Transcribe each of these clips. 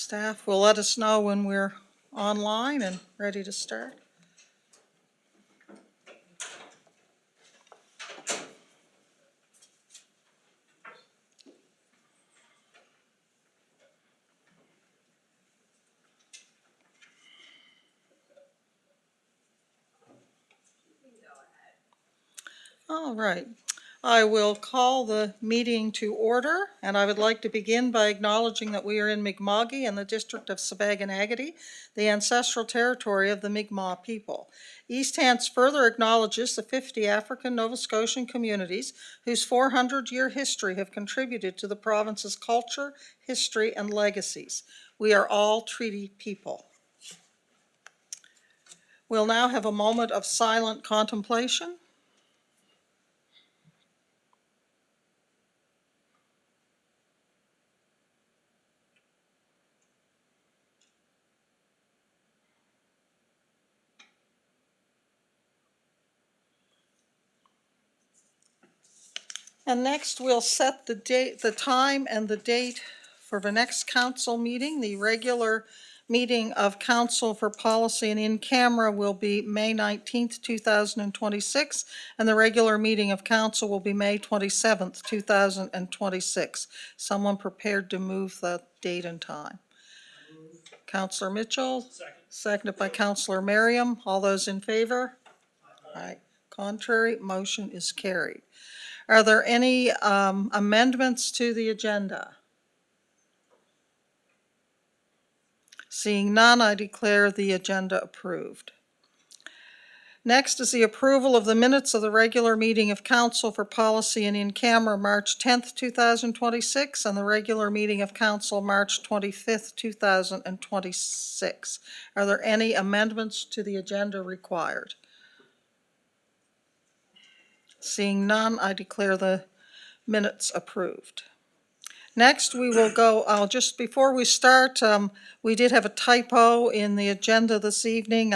Staff will let us know when we're online and ready to start. All right. I will call the meeting to order, and I would like to begin by acknowledging that we are in Mi'kma'ki in the district of Sipekne'katik, the ancestral territory of the Mi'kmaq people. East Hants further acknowledges the 50 African Nova Scotian communities whose 400-year history have contributed to the province's culture, history, and legacies. We are all treaty people. We'll now have a moment of silent contemplation. And next, we'll set the date, the time and the date for the next council meeting. The regular meeting of Council for Policy and in camera will be May 19th, 2026, and the regular meeting of council will be May 27th, 2026. Someone prepared to move the date and time? Councillor Mitchell. Seconded by Councillor Merriam. All those in favor? Aye. Contrary, motion is carried. Are there any amendments to the agenda? Seeing none, I declare the agenda approved. Next is the approval of the minutes of the regular meeting of Council for Policy and in camera March 10th, 2026, and the regular meeting of Council March 25th, 2026. Are there any amendments to the agenda required? Seeing none, I declare the minutes approved. Next, we will go, just before we start, we did have a typo in the agenda this evening.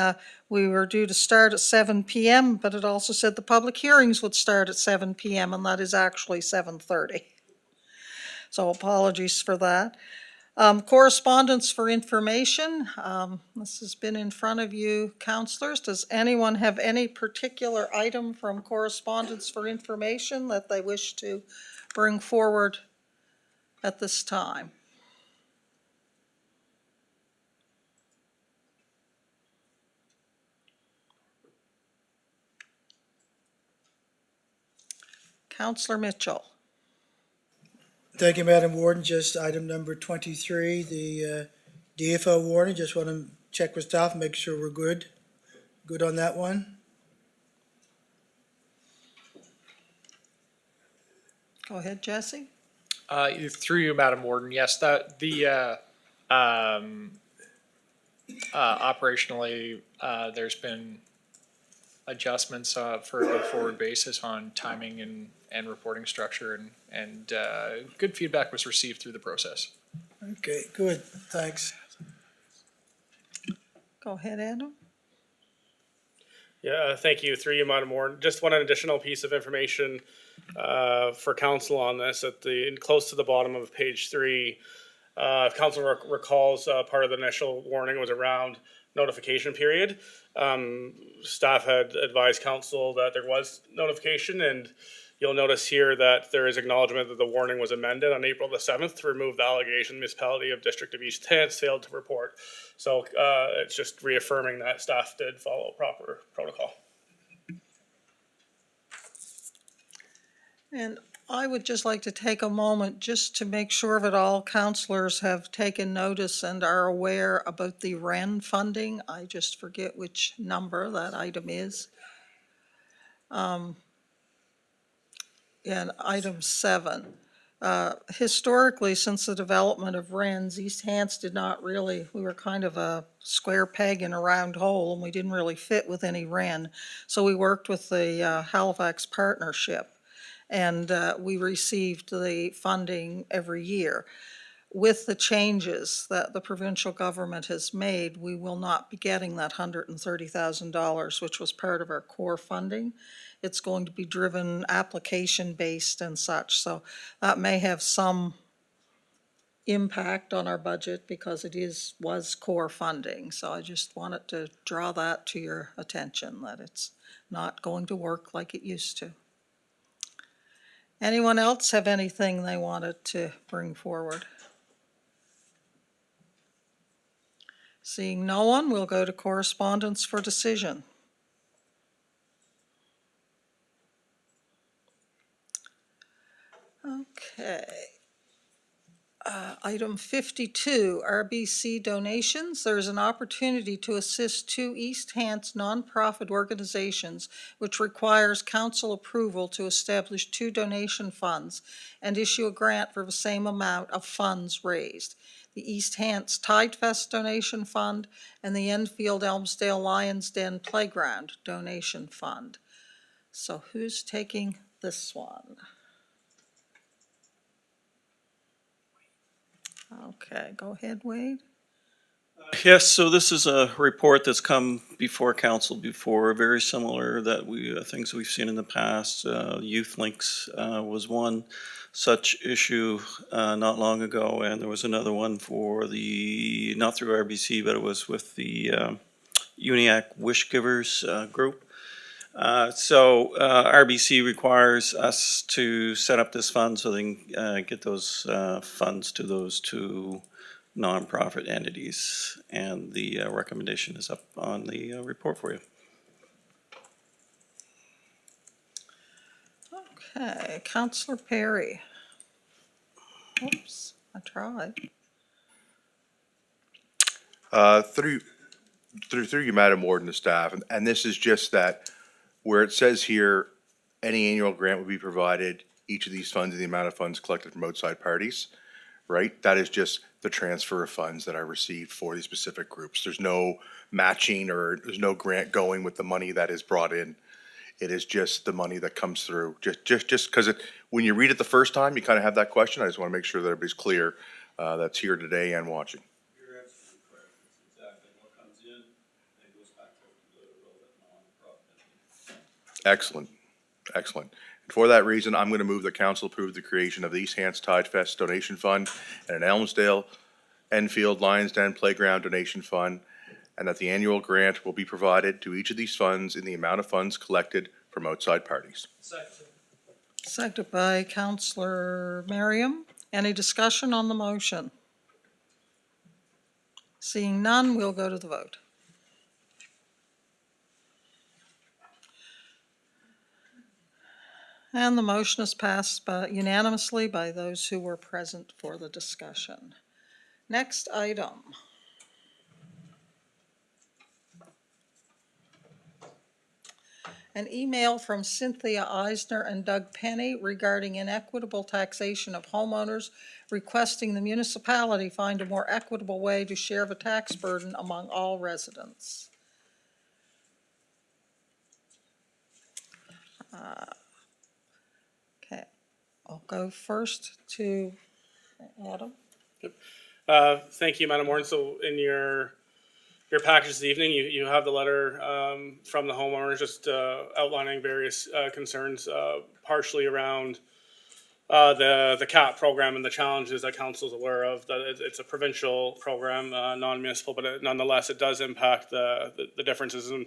We were due to start at 7 p.m., but it also said the public hearings would start at 7 p.m., and that is actually 7:30. So apologies for that. Correspondence for information. This has been in front of you, councillors. Does anyone have any particular item from correspondence for information that they wish to bring forward at this time? Councillor Mitchell. Thank you, Madam Warden. Just item number 23, the DFO warning. Just want to check with staff, make sure we're good. Good on that one. Go ahead, Jesse. Through you, Madam Warden, yes, that the operationally, there's been adjustments for a go-forward basis on timing and reporting structure, and good feedback was received through the process. Okay, good. Thanks. Go ahead, Adam. Yeah, thank you. Through you, Madam Warden. Just one additional piece of information for council on this. Close to the bottom of page 3, if council recalls, part of the initial warning was around notification period. Staff had advised council that there was notification, and you'll notice here that there is acknowledgement that the warning was amended on April the 7th to remove the allegation the municipality of District of East Hants failed to report. So it's just reaffirming that staff did follow proper protocol. And I would just like to take a moment just to make sure that all councillors have taken notice and are aware about the WREN funding. I just forget which number that item is. And item 7. Historically, since the development of WRENs, East Hants did not really, we were kind of a square peg in a round hole, and we didn't really fit with any WREN. So we worked with the Halifax Partnership, and we received the funding every year. With the changes that the provincial government has made, we will not be getting that $130,000, which was part of our core funding. It's going to be driven application-based and such, so that may have some impact on our budget because it was core funding. So I just wanted to draw that to your attention, that it's not going to work like it used to. Anyone else have anything they wanted to bring forward? Seeing no one, we'll go to correspondence for decision. Okay. Item 52, RBC donations. There is an opportunity to assist two East Hants nonprofit organizations which requires council approval to establish two donation funds and issue a grant for the same amount of funds raised. The East Hants Tide Fest donation fund and the Enfield Elmsdale Lions Den Playground donation fund. So who's taking this one? Okay, go ahead, Wade. Yes, so this is a report that's come before council before, very similar that things we've seen in the past. Youth Links was one such issue not long ago, and there was another one for not through RBC, but it was with the UNIAC Wish Givers group. RBC requires us to set up this fund so they can get those funds to those two nonprofit entities. And the recommendation is up on the report for you. Okay, Councillor Perry. Oops, I tried. Through you, Madam Warden, the staff, and this is just that where it says here, any annual grant will be provided, each of these funds in the amount of funds collected from outside parties, right? That is just the transfer of funds that I received for these specific groups. There's no matching or there's no grant going with the money that is brought in. It is just the money that comes through. Just because when you read it the first time, you kind of have that question. I just want to make sure that everybody's clear that's here today and watching. You're absolutely correct. It's exactly what comes in and goes back to the nonprofit. Excellent, excellent. And for that reason, I'm going to move that council approve the creation of the East Hants Tide Fest Donation Fund and an Elmsdale Enfield Lions Den Playground Donation Fund, and that the annual grant will be provided to each of these funds in the amount of funds collected from outside parties. Seconded by Councillor Merriam. Any discussion on the motion? Seeing none, we'll go to the vote. And the motion is passed unanimously by those who were present for the discussion. Next item. An email from Cynthia Eisner and Doug Penny regarding inequitable taxation of homeowners, requesting the municipality find a more equitable way to share the tax burden among all residents. Okay, I'll go first to Adam. Thank you, Madam Warden. So in your package this evening, you have the letter from the homeowners just outlining various concerns, partially around the CAP program and the challenges that council is aware of. That it's a provincial program, non-municipal, but nonetheless it does impact the differences, and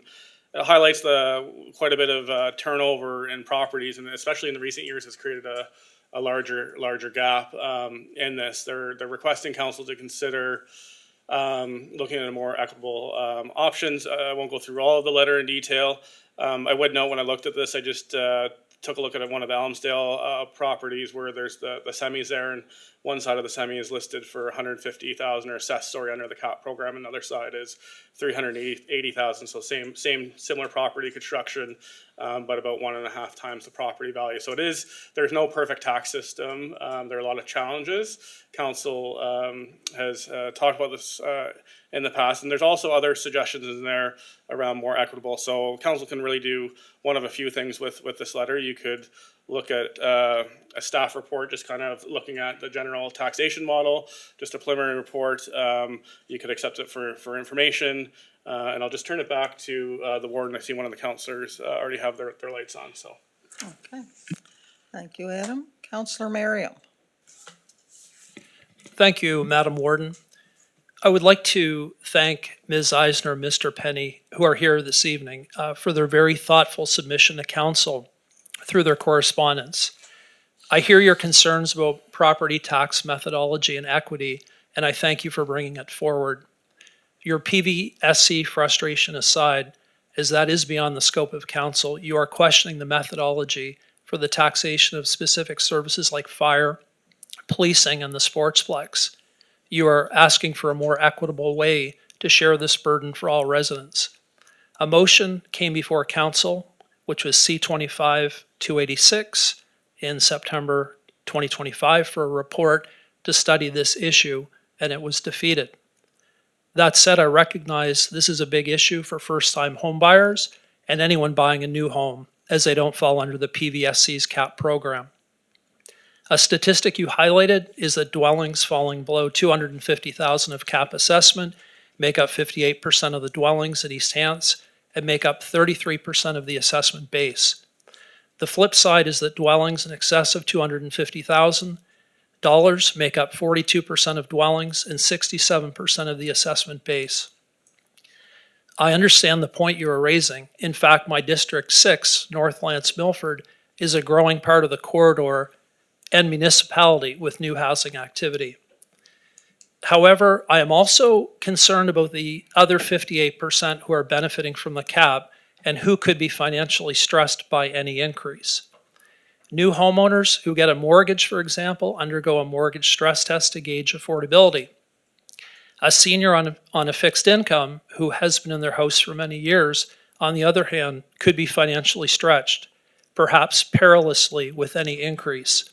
it highlights quite a bit of turnover in properties, and especially in the recent years has created a larger gap in this. They're requesting council to consider looking at a more equitable options. I won't go through all of the letter in detail. I would note when I looked at this, I just took a look at one of the Elmsdale properties where there's the semis there, and one side of the semi is listed for $150,000 or assessed, under the CAP program, and the other side is $380,000. So similar property construction, but about 1.5 times the property value. So there's no perfect tax system. There are a lot of challenges. Council has talked about this in the past, and there's also other suggestions in there around more equitable. So council can really do one of a few things with this letter. You could look at a staff report, just kind of looking at the general taxation model, just a preliminary report. You could accept it for information, and I'll just turn it back to the warden. I see one of the councillors already have their lights on. So, Okay, thank you, Adam. Councillor Merriam. Thank you, Madam Warden. I would like to thank Ms. Eisner and Mr. Penny, who are here this evening, for their very thoughtful submission to council through their correspondence. I hear your concerns about property tax methodology and equity, and I thank you for bringing it forward. Your PVSC frustration aside, as that is beyond the scope of council, you are questioning the methodology for the taxation of specific services like fire, policing, and the sportsplex. You are asking for a more equitable way to share this burden for all residents. A motion came before council, which was C-25-286 in September 2025 for a report to study this issue, and it was defeated. That said, I recognize this is a big issue for first-time homebuyers and anyone buying a new home, as they don't fall under the PVSC's CAP program. A statistic you highlighted is that dwellings falling below 250,000 of CAP assessment make up 58% of the dwellings in East Hants and make up 33% of the assessment base. The flip side is that dwellings in excess of $250,000 make up 42% of dwellings and 67% of the assessment base. I understand the point you are raising. In fact, my District 6, North Lance Milford, is a growing part of the corridor and municipality with new housing activity. However, I am also concerned about the other 58% who are benefiting from the cap and who could be financially stressed by any increase. New homeowners who get a mortgage, for example, undergo a mortgage stress test to gauge affordability. A senior on a fixed income who has been in their house for many years, on the other hand, could be financially stretched, perhaps perilously with any increase.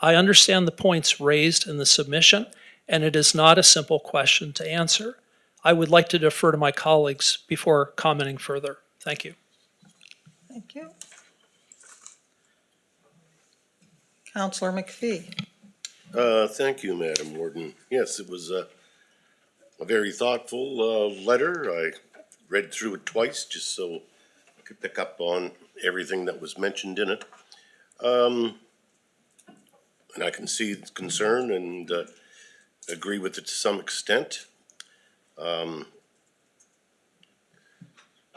I understand the points raised in the submission, and it is not a simple question to answer. I would like to defer to my colleagues before commenting further. Thank you. Thank you. Counselor McPhee. Thank you, Madam Warden. Yes, it was a very thoughtful letter. I read through it twice just so I could pick up on everything that was mentioned in it. And I can see the concern and agree with it to some extent.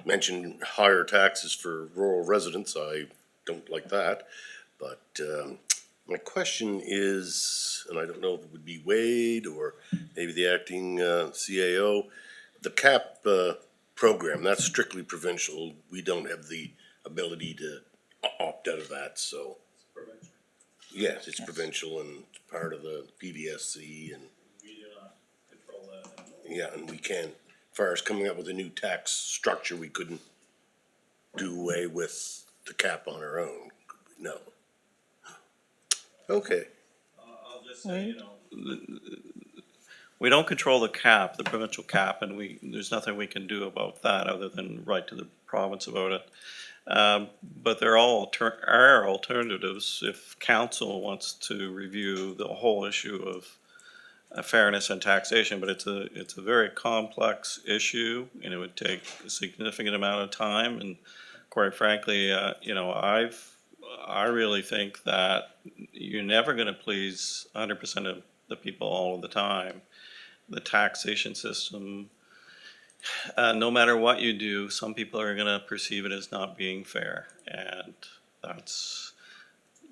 Mentioned higher taxes for rural residents. I don't like that. But my question is, and I don't know if it would be Wade or maybe the acting CAO, the CAP program, that's strictly provincial. We don't have the ability to opt out of that, so. Yes, it's provincial and part of the PVSC and. We do not control that. Yeah, and we can't, as far as coming up with a new tax structure, we couldn't do away with the cap on our own, no. Okay. I'll just say, you know, We don't control the cap, the provincial cap, and there's nothing we can do about that other than write to the province about it. But there are alternatives if council wants to review the whole issue of fairness and taxation, but it's a very complex issue, and it would take a significant amount of time, and quite frankly, I really think that you're never gonna please 100% of the people all of the time. The taxation system, no matter what you do, some people are gonna perceive it as not being fair, and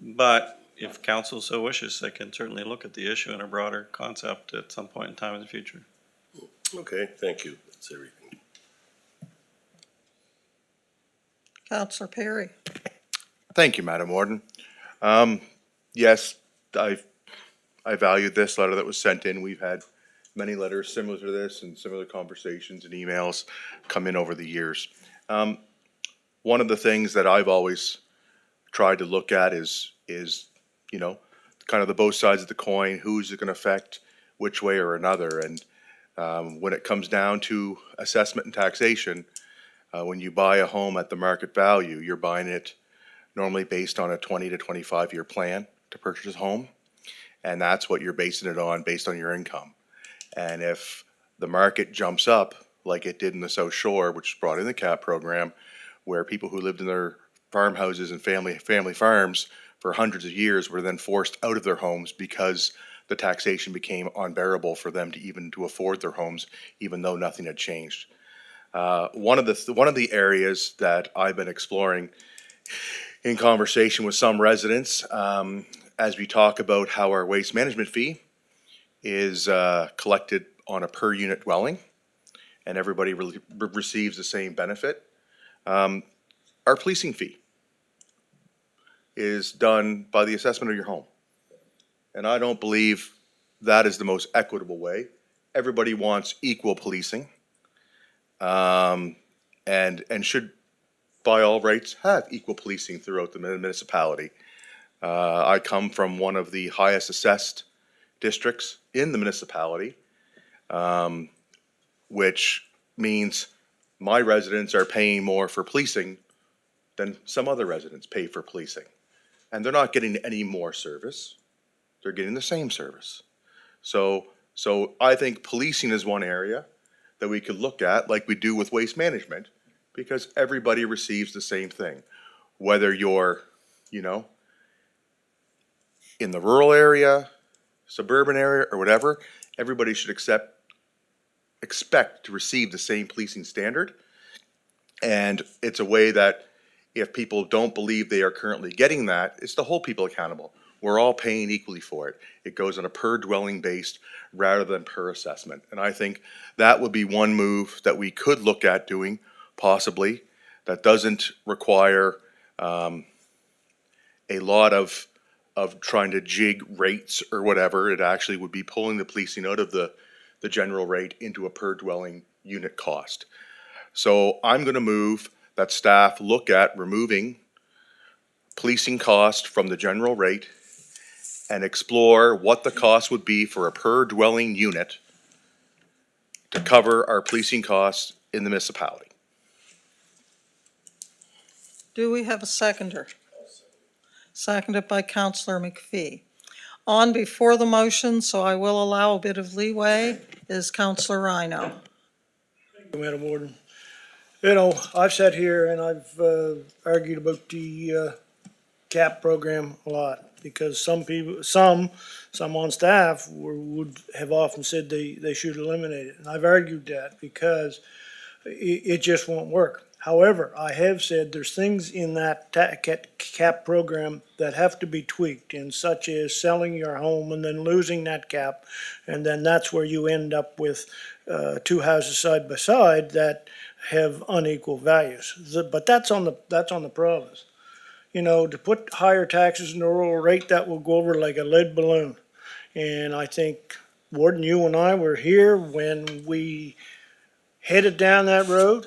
but if council so wishes, they can certainly look at the issue in a broader concept at some point in time in the future. Okay, thank you, that's everything. Counselor Perry. Thank you, Madam Warden. Yes, I valued this letter that was sent in. We've had many letters similar to this and similar conversations and emails come in over the years. One of the things that I've always tried to look at is, kind of the both sides of the coin, who's it gonna affect which way or another. And when it comes down to assessment and taxation, when you buy a home at the market value, you're buying it normally based on a 20 to 25-year plan to purchase a home. And that's what you're basing it on, based on your income. And if the market jumps up, like it did in the South Shore, which brought in the CAP program, where people who lived in their farmhouses and family farms for hundreds of years were then forced out of their homes because the taxation became unbearable for them to even to afford their homes, even though nothing had changed. One of the areas that I've been exploring in conversation with some residents, as we talk about how our waste management fee is collected on a per unit dwelling, and everybody receives the same benefit. Our policing fee is done by the assessment of your home. And I don't believe that is the most equitable way. Everybody wants equal policing, and should, by all rights, have equal policing throughout the municipality. I come from one of the highest assessed districts in the municipality, which means my residents are paying more for policing than some other residents pay for policing. And they're not getting any more service. They're getting the same service. So I think policing is one area that we could look at, like we do with waste management, because everybody receives the same thing. Whether you're, in the rural area, suburban area, or whatever, everybody should expect to receive the same policing standard. And it's a way that if people don't believe they are currently getting that, it's to hold people accountable. We're all paying equally for it. It goes on a per dwelling based rather than per assessment. And I think that would be one move that we could look at doing, possibly, that doesn't require a lot of trying to jig rates or whatever. It actually would be pulling the policing out of the general rate into a per dwelling unit cost. So I'm going to move that staff look at removing policing cost from the general rate and explore what the cost would be for a per dwelling unit to cover our policing costs in the municipality. Do we have a seconder? Seconded by Councillor McPhee. On before the motion, so I will allow a bit of leeway, is Councillor Rhino. Madam Warden. I've sat here and I've argued about the CAP program a lot, because some people, some on staff would have often said they should eliminate it. And I've argued that because it just won't work. However, I have said there's things in that CAP program that have to be tweaked, and such as selling your home and then losing that CAP, and then that's where you end up with two houses side by side that have unequal values. But that's on the province. To put higher taxes in the rural rate, that will go over like a lead balloon. And I think, Warden, you and I were here when we headed down that road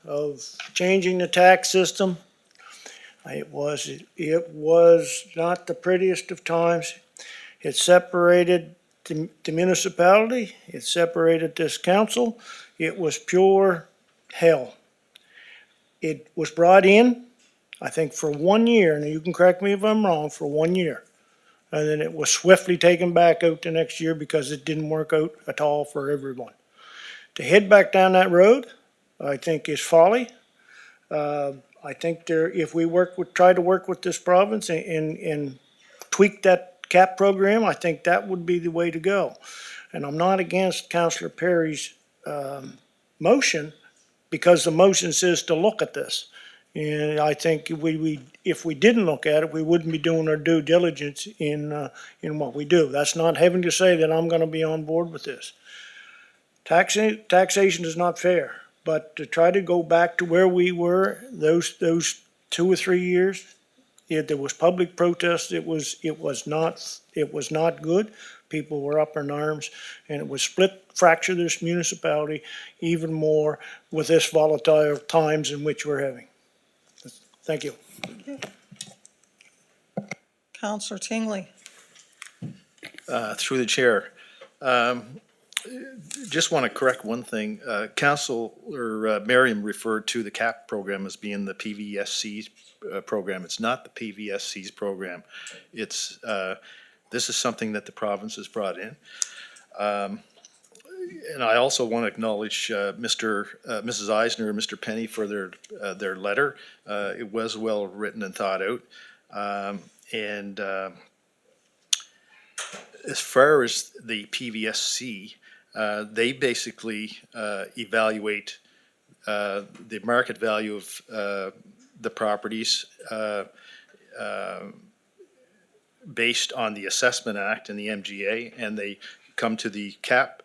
of changing the tax system. It was not the prettiest of times. It separated the municipality. It separated this council. It was pure hell. It was brought in, I think, for 1 year, and you can correct me if I'm wrong, for 1 year. And then it was swiftly taken back out the next year because it didn't work out at all for everyone. To head back down that road, I think, is folly. I think if we try to work with this province and tweak that CAP program, I think that would be the way to go. And I'm not against Councillor Perry's motion, because the motion says to look at this. And I think if we didn't look at it, we wouldn't be doing our due diligence in what we do. That's not having to say that I'm going to be on board with this. Taxation is not fair, but to try to go back to where we were those 2 or 3 years, there was public protest. It was not good. People were up in arms, and it was fracture this municipality even more with this volatile times in which we're having. Thank you. Councillor Tingley. Through the chair. Just want to correct one thing. Councillor Merriam referred to the CAP program as being the PVSC program. It's not the PVSC's program. It's this is something that the province has brought in. And I also want to acknowledge Mrs. Eisner and Mr. Penny for their letter. It was well written and thought out. as far as the PVSC, they basically evaluate the market value of the properties based on the Assessment Act and the MGA, and they come to the cap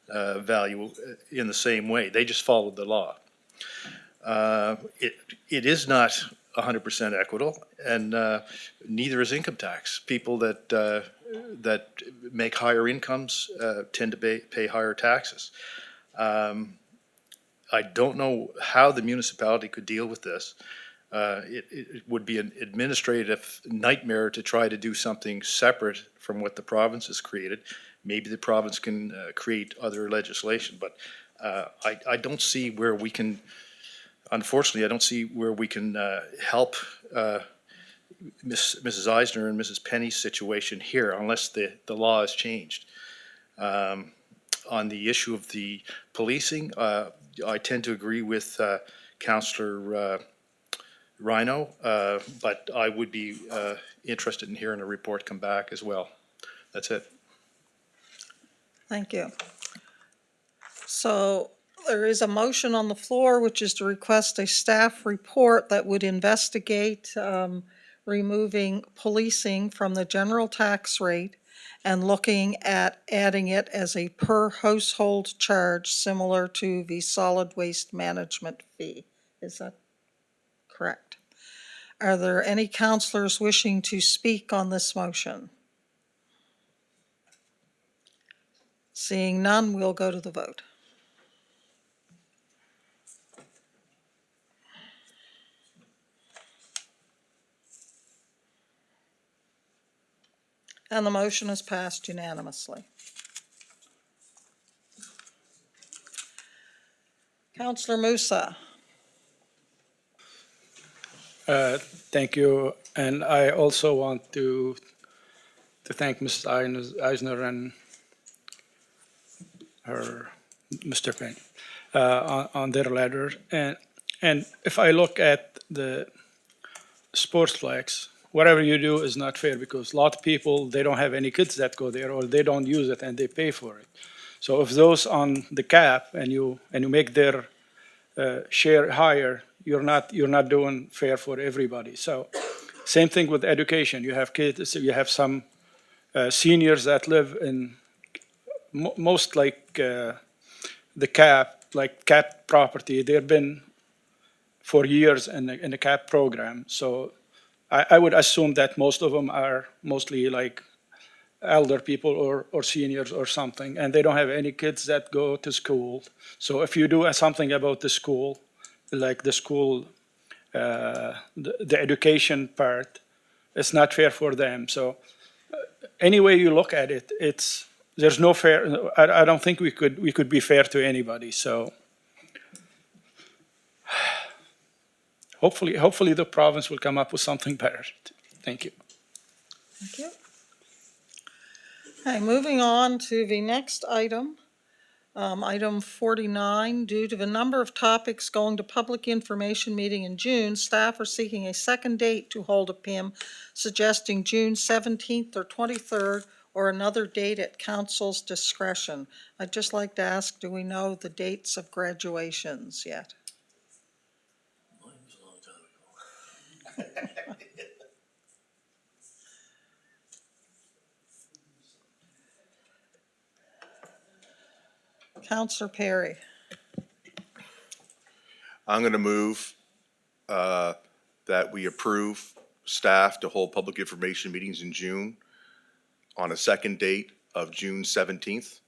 value in the same way. They just followed the law. It is not 100% equitable, and neither is income tax. People that make higher incomes tend to pay higher taxes. I don't know how the municipality could deal with this. It would be an administrative nightmare to try to do something separate from what the province has created. Maybe the province can create other legislation, but I don't see where we can, unfortunately, I don't see where we can help Mrs. Eisner and Mrs. Penny's situation here unless the law is changed. On the issue of the policing, I tend to agree with Councillor Rhino, but I would be interested in hearing a report come back as well. That's it. Thank you. So there is a motion on the floor, which is to request a staff report that would investigate removing policing from the general tax rate and looking at adding it as a per household charge similar to the solid waste management fee. Is that correct? Are there any councillors wishing to speak on this motion? Seeing none, we'll go to the vote. And the motion is passed unanimously. Councillor Musa. Thank you, and I also want to thank Mrs. Eisner and her Mr. Penn on their letter. And if I look at the sports flags, whatever you do is not fair because a lot of people, they don't have any kids that go there or they don't use it and they pay for it. So if those on the cap and you make their share higher, you're not doing fair for everybody. So same thing with education. You have kids, you have some seniors that live in most like the cap, like cap property. They've been for years in the cap program. So I would assume that most of them are mostly like elder people or seniors or something, and they don't have any kids that go to school. So if you do something about the school, like the school, the education part, it's not fair for them. So any way you look at it, there's no fair. I don't think we could be fair to anybody. So hopefully the province will come up with something better. Thank you. Thank you. Okay, moving on to the next item. Item 49, due to the number of topics going to public information meeting in June, staff are seeking a second date to hold a PIM, suggesting June 17th or 23rd or another date at council's discretion. I'd just like to ask, do we know the dates of graduations yet? Mine was a long time ago. Councillor Perry. I'm going to move that we approve staff to hold public information meetings in June on a second date of June 17th.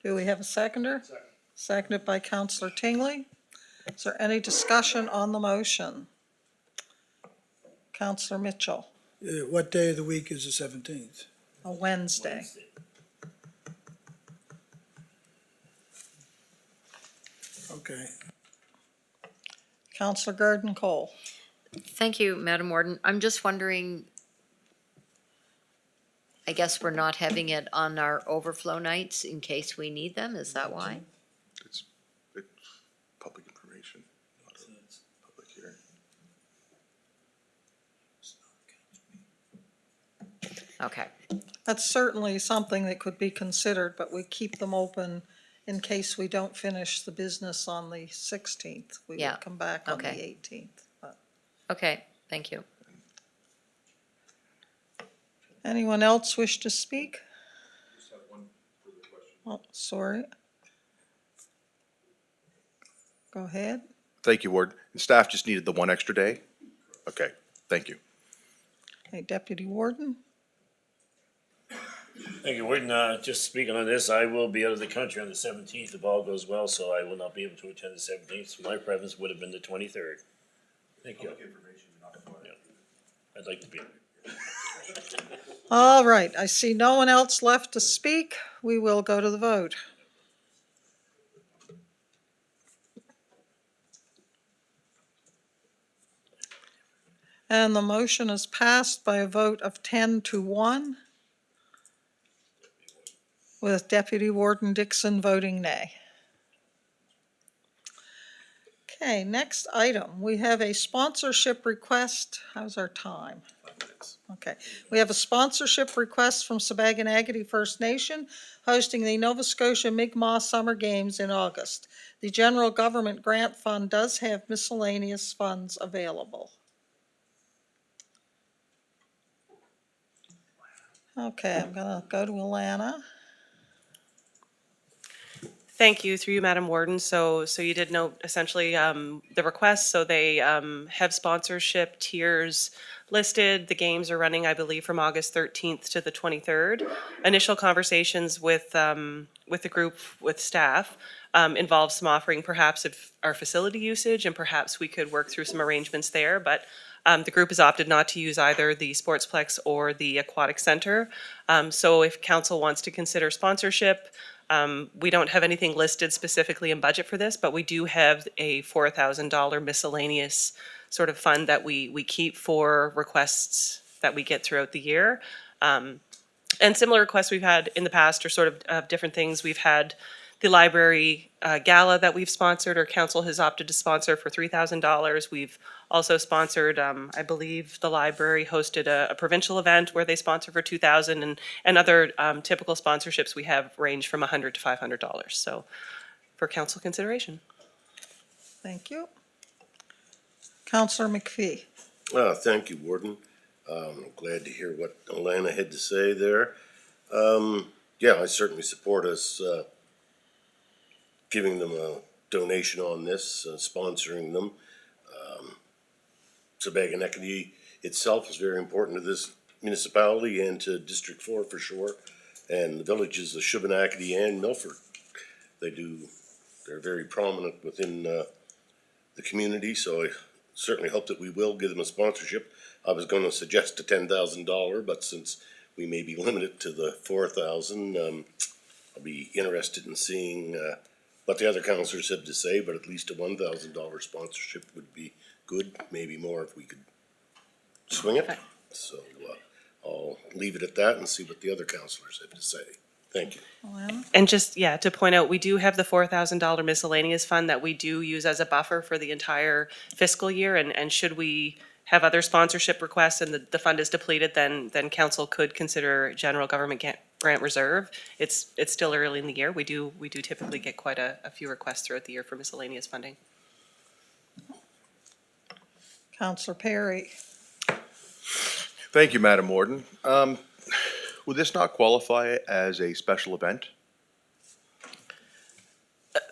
Do we have a seconder? Seconded by Councillor Tingley. Is there any discussion on the motion? Councillor Mitchell, What day of the week is the 17th? a Wednesday. Okay. Councillor Garden Cole. Thank you, Madam Warden. I'm just wondering, I guess we're not having it on our overflow nights in case we need them, is that why? It's public information, not a public hearing. Okay, That's certainly something that could be considered, but we keep them open in case we don't finish the business on the 16th. We Yeah, would come back on the okay. 18th. But okay, thank you. anyone else wish to speak? Oh, sorry. Go ahead. Thank you, Ward. And staff just needed the one extra day? Okay, thank you. Hey, Deputy Warden? Thank you, Warden. Just speaking on this, I will be out of the country on the 17th if all goes well, so I will not be able to attend the 17th. So my preference would have been the 23rd. Thank you. Yeah. I'd like to be. All right, I see no one else left to speak. We will go to the vote. And the motion is passed by a vote of 10-1, with Deputy Warden Dixon voting nay. Okay, next item, we have a sponsorship request. How's our time? 5 minutes. Okay, we have a sponsorship request from Sabaganagity First Nation hosting the Nova Scotia Mi'kmaq Summer Games in August. The General Government Grant Fund does have miscellaneous funds available. Okay, I'm gonna go to Alana. Thank you, through you, Madam Warden. So you did note essentially the request, so they have sponsorship tiers listed. The games are running, I believe, from August 13th to the 23rd. Initial conversations with the group, with staff, involved some offering perhaps of our facility usage, and perhaps we could work through some arrangements there, but the group has opted not to use either the Sportsplex or the Aquatic Center. So if council wants to consider sponsorship, we don't have anything listed specifically in budget for this, but we do have a $4,000 miscellaneous sort of fund that we keep for requests that we get throughout the year. And similar requests we've had in the past are sort of different things. We've had the library gala that we've sponsored, or council has opted to sponsor, for $3,000. We've also sponsored, I believe the library hosted a provincial event where they sponsor for $2,000, and other typical sponsorships we have range from $100 to $500. So for council consideration. Thank you. Councillor McPhee. Thank you, Warden. I'm glad to hear what Alana had to say there. Yeah, I certainly support us giving them a donation on this, sponsoring them. Sabaganagity itself is very important to this municipality and to District 4 for sure, and the villages of Shubenacadie and Milford. They're very prominent within the community, so I certainly hope that we will give them a sponsorship. I was going to suggest a $10,000, but since we may be limited to the $4,000, I'll be interested in seeing what the other councillors have to say, but at least a $1,000 sponsorship would be good, maybe more if we could swing it. So I'll leave it at that and see what the other councillors have to say. Thank you. Alana? And just, yeah, to point out, we do have the $4,000 miscellaneous fund that we do use as a buffer for the entire fiscal year, and should we have other sponsorship requests and the fund is depleted, then council could consider general government grant reserve. It's still early in the year. We do typically get quite a few requests throughout the year for miscellaneous funding. Councillor Perry. Thank you, Madam Warden. Would this not qualify as a special event?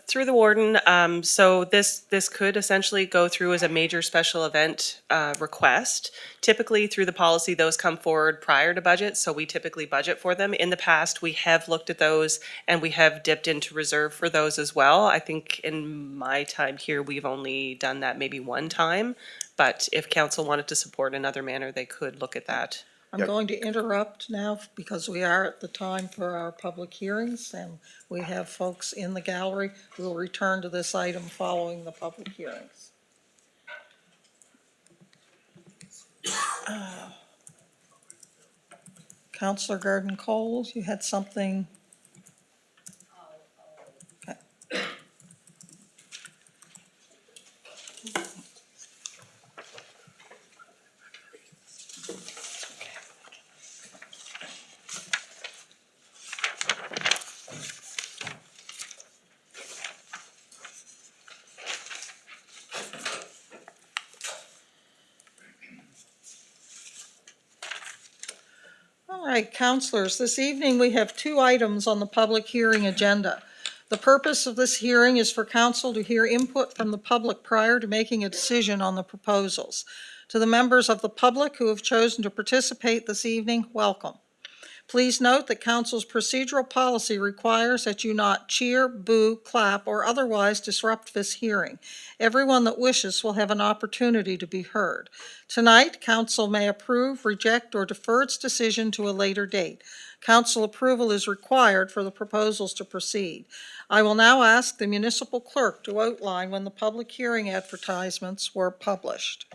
Through the warden, so this could essentially go through as a major special event request. Typically, through the policy, those come forward prior to budget, so we typically budget for them. In the past, we have looked at those and we have dipped into reserve for those as well. I think in my time here, we've only done that maybe one time, but if council wanted to support in another manner, they could look at that. I'm Yep. going to interrupt now because we are at the time for our public hearings and we have folks in the gallery. We'll return to this item following the public hearings. Councillor Garden Coles, you had something? Okay. All right, counselors, this evening we have 2 items on the public hearing agenda. The purpose of this hearing is for council to hear input from the public prior to making a decision on the proposals. To the members of the public who have chosen to participate this evening, welcome. Please note that council's procedural policy requires that you not cheer, boo, clap, or otherwise disrupt this hearing. Everyone that wishes will have an opportunity to be heard. Tonight, council may approve, reject, or defer its decision to a later date. Council approval is required for the proposals to proceed. I will now ask the municipal clerk to outline when the public hearing advertisements were published.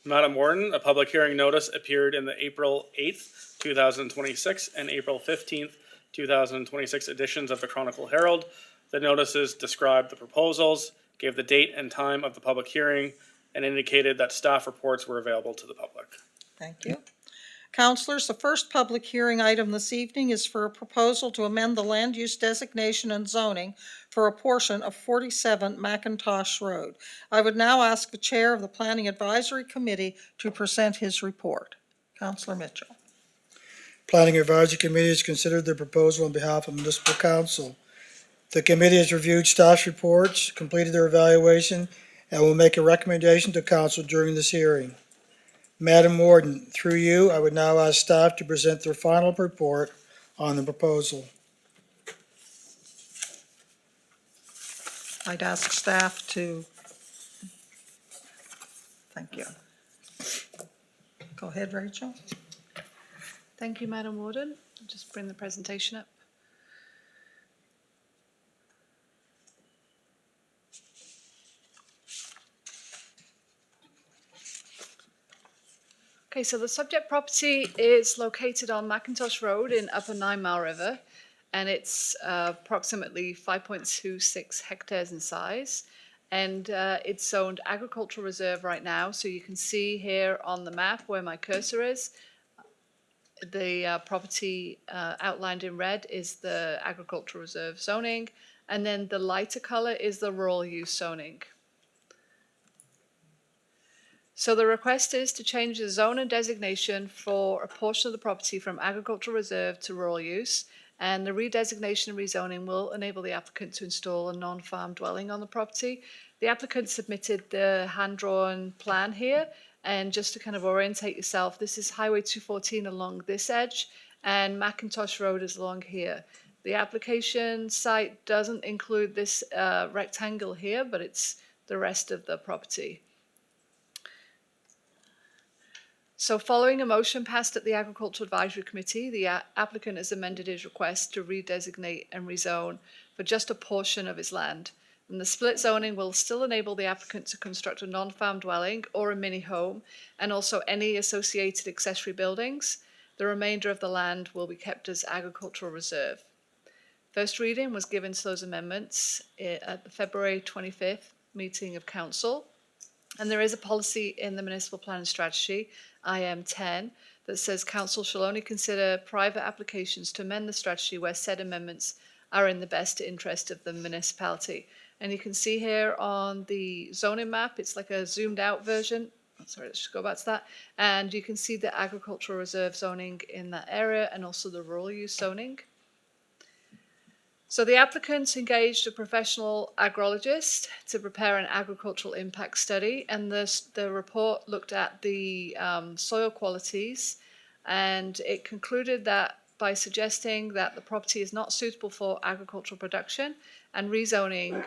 Madam Warden, a public hearing notice appeared in the April 8th, 2026 and April 15th, 2026 editions of the Chronicle Herald. The notices described the proposals, gave the date and time of the public hearing, and indicated that staff reports were available to the public. Thank you. Councilors, the first public hearing item this evening is for a proposal to amend the land use designation and zoning for a portion of 47 McIntosh Road. I would now ask the Chair of the Planning Advisory Committee to present his report. Councilor Mitchell. Planning Advisory Committee has considered the proposal on behalf of Municipal Council. The committee has reviewed staff's reports, completed their evaluation, and will make a recommendation to council during this hearing. Madam Warden, through you, I would now ask staff to present their final report on the proposal. I'd ask staff to, thank you. Go ahead, Rachel. Thank you, Madam Warden. I'll just bring the presentation up. Okay, so the subject property is located on McIntosh Road in Upper 9 Mile River, and it's approximately 5.26 hectares in size. And it's zoned agricultural reserve right now, so you can see here on the map where my cursor is, the property outlined in red is the agricultural reserve zoning, and then the lighter color is the rural use zoning. So the request is to change the zone and designation for a portion of the property from agricultural reserve to rural use, and the redesignation and rezoning will enable the applicant to install a non-farm dwelling on the property. The applicant submitted the hand-drawn plan here, and just to kind of orientate yourself, this is Highway 214 along this edge, and McIntosh Road is along here. The application site doesn't include this rectangle here, but it's the rest of the property. So following a motion passed at the Agricultural Advisory Committee, the applicant has amended his request to redesignate and rezone for just a portion of his land. And the split zoning will still enable the applicant to construct a non-farm dwelling or a mini home, and also any associated accessory buildings. The remainder of the land will be kept as agricultural reserve. First reading was given to those amendments at the February 25th meeting of Council. And there is a policy in the Municipal Planning Strategy, IM 10, that says Council shall only consider private applications to amend the strategy where said amendments are in the best interest of the municipality. And you can see here on the zoning map, it's like a zoomed out version. Sorry, let's just go back to that. And you can see the agricultural reserve zoning in that area and also the rural use zoning. So the applicants engaged a professional agrologist to prepare an agricultural impact study, and the report looked at the soil qualities, and it concluded that by suggesting that the property is not suitable for agricultural production and rezoning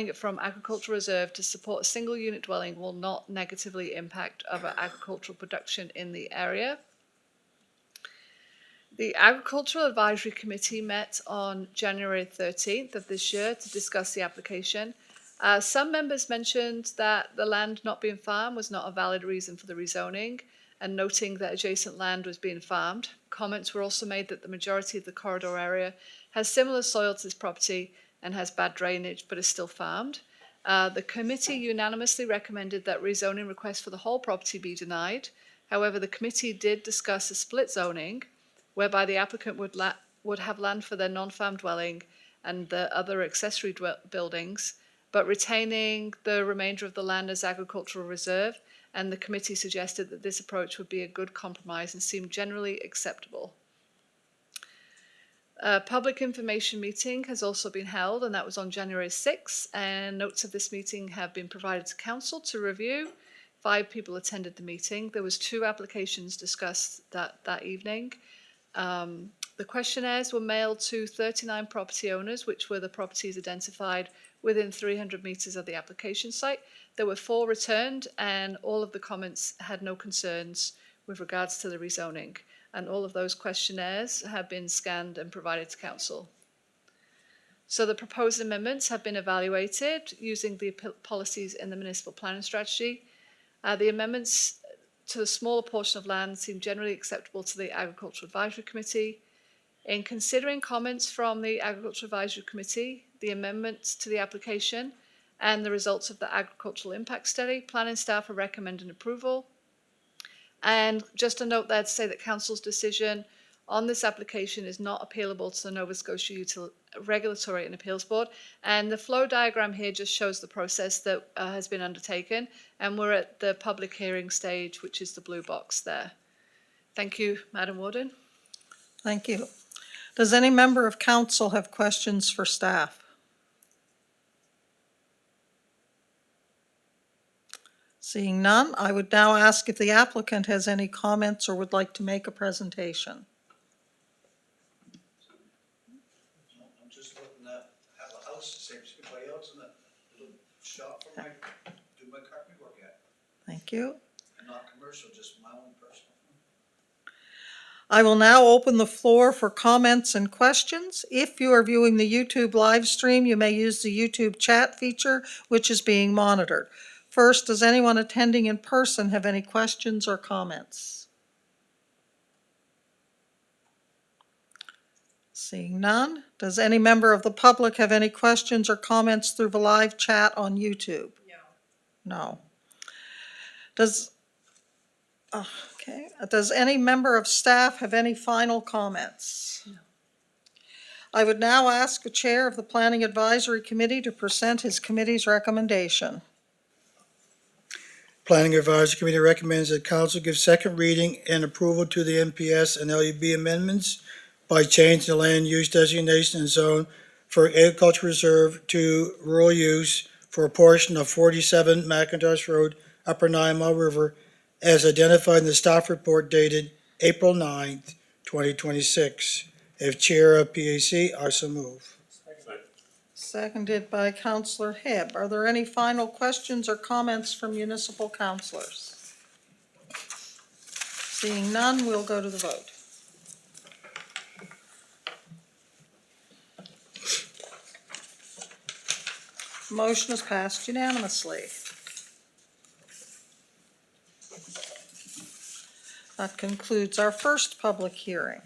it from agricultural reserve to support a single unit dwelling will not negatively impact other agricultural production in the area. The Agricultural Advisory Committee met on January 13th of this year to discuss the application. Some members mentioned that the land not being farmed was not a valid reason for the rezoning, and noting that adjacent land was being farmed. Comments were also made that the majority of the corridor area has similar soil to this property and has bad drainage, but is still farmed. The committee unanimously recommended that rezoning requests for the whole property be denied. However, the committee did discuss a split zoning, whereby the applicant would have land for their non-farm dwelling and the other accessory buildings, but retaining the remainder of the land as agricultural reserve, and the committee suggested that this approach would be a good compromise and seemed generally acceptable. A public information meeting has also been held, and that was on January 6th, and notes of this meeting have been provided to council to review. 5 people attended the meeting. There was 2 applications discussed that evening. The questionnaires were mailed to 39 property owners, which were the properties identified within 300 metres of the application site. There were 4 returned, and all of the comments had no concerns with regards to the rezoning. And all of those questionnaires have been scanned and provided to council. So the proposed amendments have been evaluated using the policies in the municipal planning strategy. The amendments to the smaller portion of land seem generally acceptable to the Agricultural Advisory Committee. In considering comments from the Agricultural Advisory Committee, the amendments to the application, and the results of the agricultural impact study, planning staff are recommending approval. And just a note there to say that council's decision on this application is not appealable to the Nova Scotia Regulatory and Appeals Board. And the flow diagram here just shows the process that has been undertaken. And we're at the public hearing stage, which is the blue box there. Thank you, Madam Warden. Thank you. Does any member of council have questions for staff? Seeing none, I would now ask if the applicant has any comments or would like to make a presentation. I'm just looking at, have a house, the same as everybody else, in a little shop for do my carpentry work at. Thank you. And not commercial, just my own personal. I will now open the floor for comments and questions. If you are viewing the YouTube live stream, you may use the YouTube chat feature, which is being monitored. First, does anyone attending in person have any questions or comments? Seeing none, does any member of the public have any questions or comments through the live chat on YouTube? No. Does any member of staff have any final comments? No. I would now ask the chair of the Planning Advisory Committee to present his committee's recommendation. Planning Advisory Committee recommends that council give second reading and approval to the NPS and LUB amendments by changing the land use designation and zone for agriculture reserve to rural use for a portion of 47 McIntosh Road, Upper 9 Mile River, as identified in the staff report dated April 9th, 2026. If Chair of PAC, I so move. Seconded by Councillor Hebb. Are there any final questions or comments from municipal councillors? Seeing none, we'll go to the vote. Motion is passed unanimously. That concludes our first public hearing.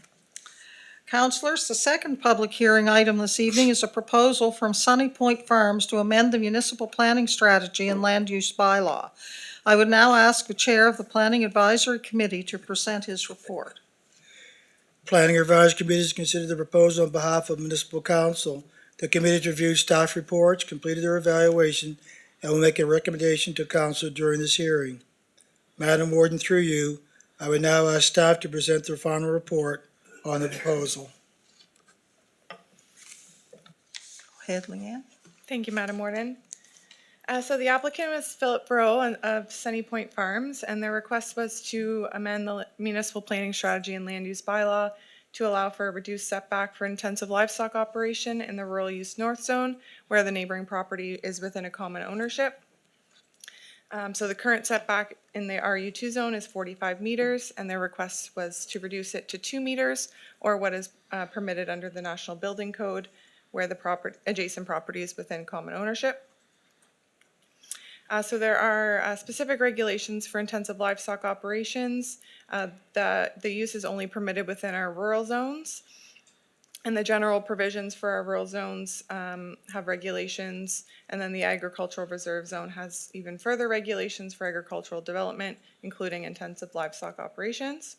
Councillors, the second public hearing item this evening is a proposal from Sunny Point Farms to amend the municipal planning strategy and land use bylaw. I would now ask the chair of the Planning Advisory Committee to present his report. Planning Advisory Committee has considered the proposal on behalf of Municipal Council. The committee has reviewed staff reports, completed their evaluation, and will make a recommendation to council during this hearing. Madam Warden, through you, I would now ask staff to present their final report on the proposal. Go ahead, Leanne. Thank you, Madam Warden. So the applicant was Philip Burrow of Sunny Point Farms, and their request was to amend the municipal planning strategy and land use bylaw to allow for a reduced setback for intensive livestock operation in the rural use north zone, where the neighboring property is within a common ownership. So the current setback in the RU2 zone is 45 meters, and their request was to reduce it to 2 meters, or what is permitted under the National Building Code, where the adjacent property is within common ownership. So there are specific regulations for intensive livestock operations. The use is only permitted within our rural zones. And the general provisions for our rural zones have regulations, and then the agricultural reserve zone has even further regulations for agricultural development, including intensive livestock operations.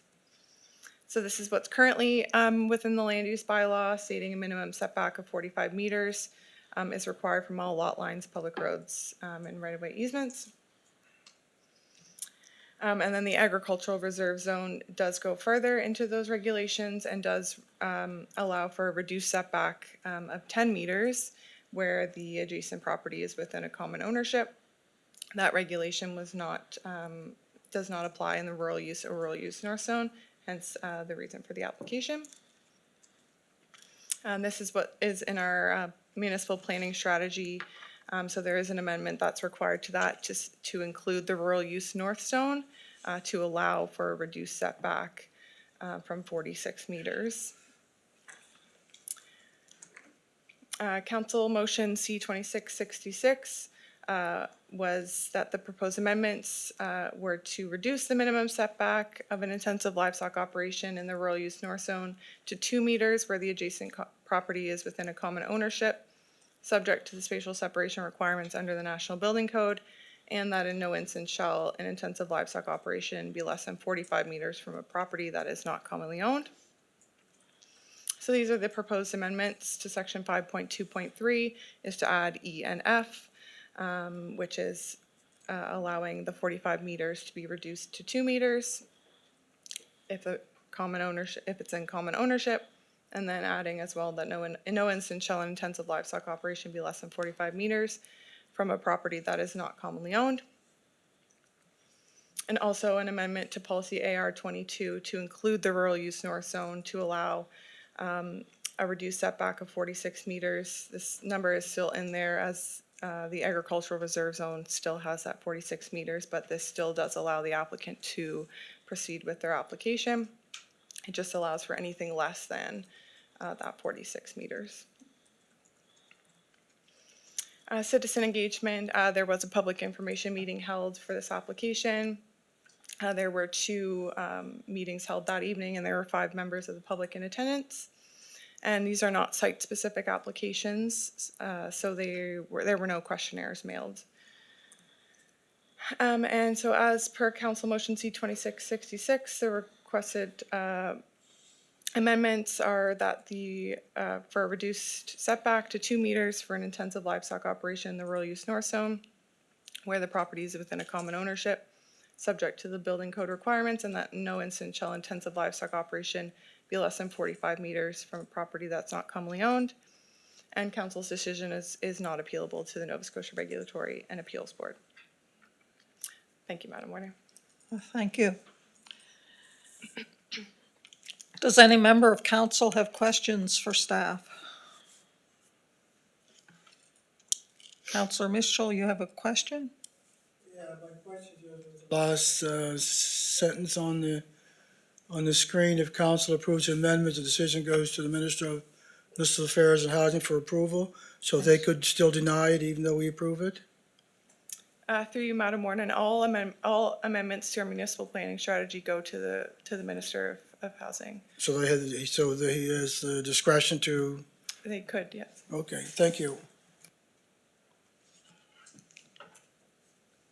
So this is what's currently within the land use bylaw, stating a minimum setback of 45 meters is required from all lot lines, public roads, and right-of-way easements. And then the agricultural reserve zone does go further into those regulations and does allow for a reduced setback of 10 meters where the adjacent property is within a common ownership. That regulation was not, does not apply in the rural use or rural use north zone, hence the reason for the application. This is what is in our municipal planning strategy. So there is an amendment that's required to that to include the rural use north zone to allow for a reduced setback from 46 meters. Council motion C-2666 was that the proposed amendments were to reduce the minimum setback of an intensive livestock operation in the rural use north zone to 2 meters where the adjacent property is within a common ownership, subject to the spatial separation requirements under the National Building Code, and that in no instance shall an intensive livestock operation be less than 45 meters from a property that is not commonly owned. So these are the proposed amendments to section 5.2.3 is to add E and F, which is allowing the 45 meters to be reduced to 2 meters if it's in common ownership, and then adding as well that in no instance shall an intensive livestock operation be less than 45 meters from a property that is not commonly owned. And also an amendment to policy AR 22 to include the rural use north zone to allow a reduced setback of 46 meters. This number is still in there as the agricultural reserve zone still has that 46 meters, but this still does allow the applicant to proceed with their application. It just allows for anything less than that 46 meters. Citizen engagement, there was a public information meeting held for this application. There were 2 meetings held that evening and there were 5 members of the public in attendance. And these are not site-specific applications, so there were no questionnaires mailed. And so as per Council Motion C-2666, the requested amendments are that for a reduced setback to 2 meters for an intensive livestock operation in the rural use north zone, where the property is within a common ownership, subject to the building code requirements, and that in no instance shall intensive livestock operation be less than 45 meters from a property that's not commonly owned. And council's decision is not appealable to the Nova Scotia Regulatory and Appeals Board. Thank you, Madam Warner. Thank you. Does any member of council have questions for staff? Councillor Mitchell, you have a question? Yeah, my question is, last sentence on the screen, if council approves the amendment, the decision goes to the Minister of Municipal Affairs and Housing for approval, so they could still deny it even though we approve it? Through you, Madam Warden, all amendments to our municipal planning strategy go to the Minister of Housing. So he has the discretion to, They could, yes. okay, thank you.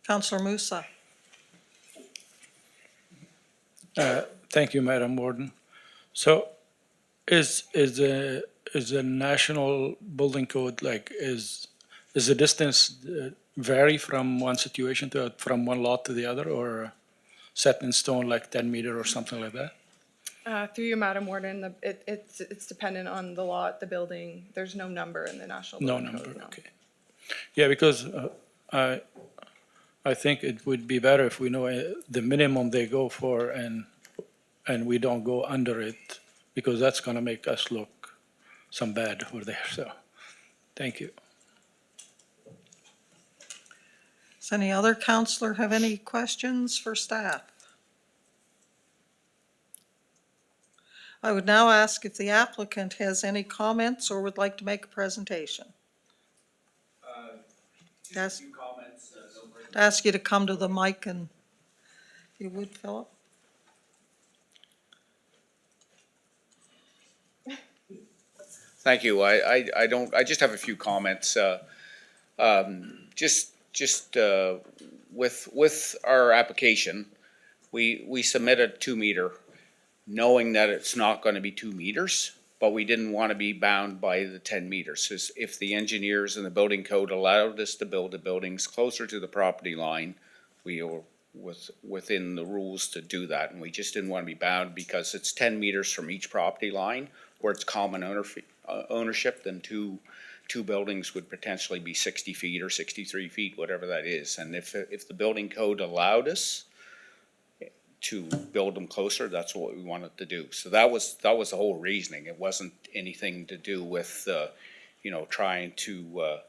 Councillor Musa. Thank you, Madam Warden. So is the national building code is the distance vary from one situation from one lot to the other, or set in stone like 10 meter or something like that? Through you, Madam Warden, it's dependent on the lot, the building. There's no number in the national No building number, code. No. okay. Yeah, because I think it would be better if we know the minimum they go for and we don't go under it, because that's gonna make us look some bad over there, so, thank you. Does any other councillor have any questions for staff? I would now ask if the applicant has any comments or would like to make a presentation. Just a few comments. Ask you to come to the mic and, if you would, Philip. Thank you. I just have a few comments. With our application, we submitted 2 meter, knowing that it's not gonna be 2 meters, but we didn't wanna be bound by the 10 meters. If the engineers and the building code allowed us to build the buildings closer to the property line, we within the rules to do that, and we just didn't want to be bound because it's 10 meters from each property line where it's common ownership, then two buildings would potentially be 60 feet or 63 feet, whatever that is. And if the building code allowed us to build them closer, that's what we wanted to do. So that was the whole reasoning. It wasn't anything to do with, trying to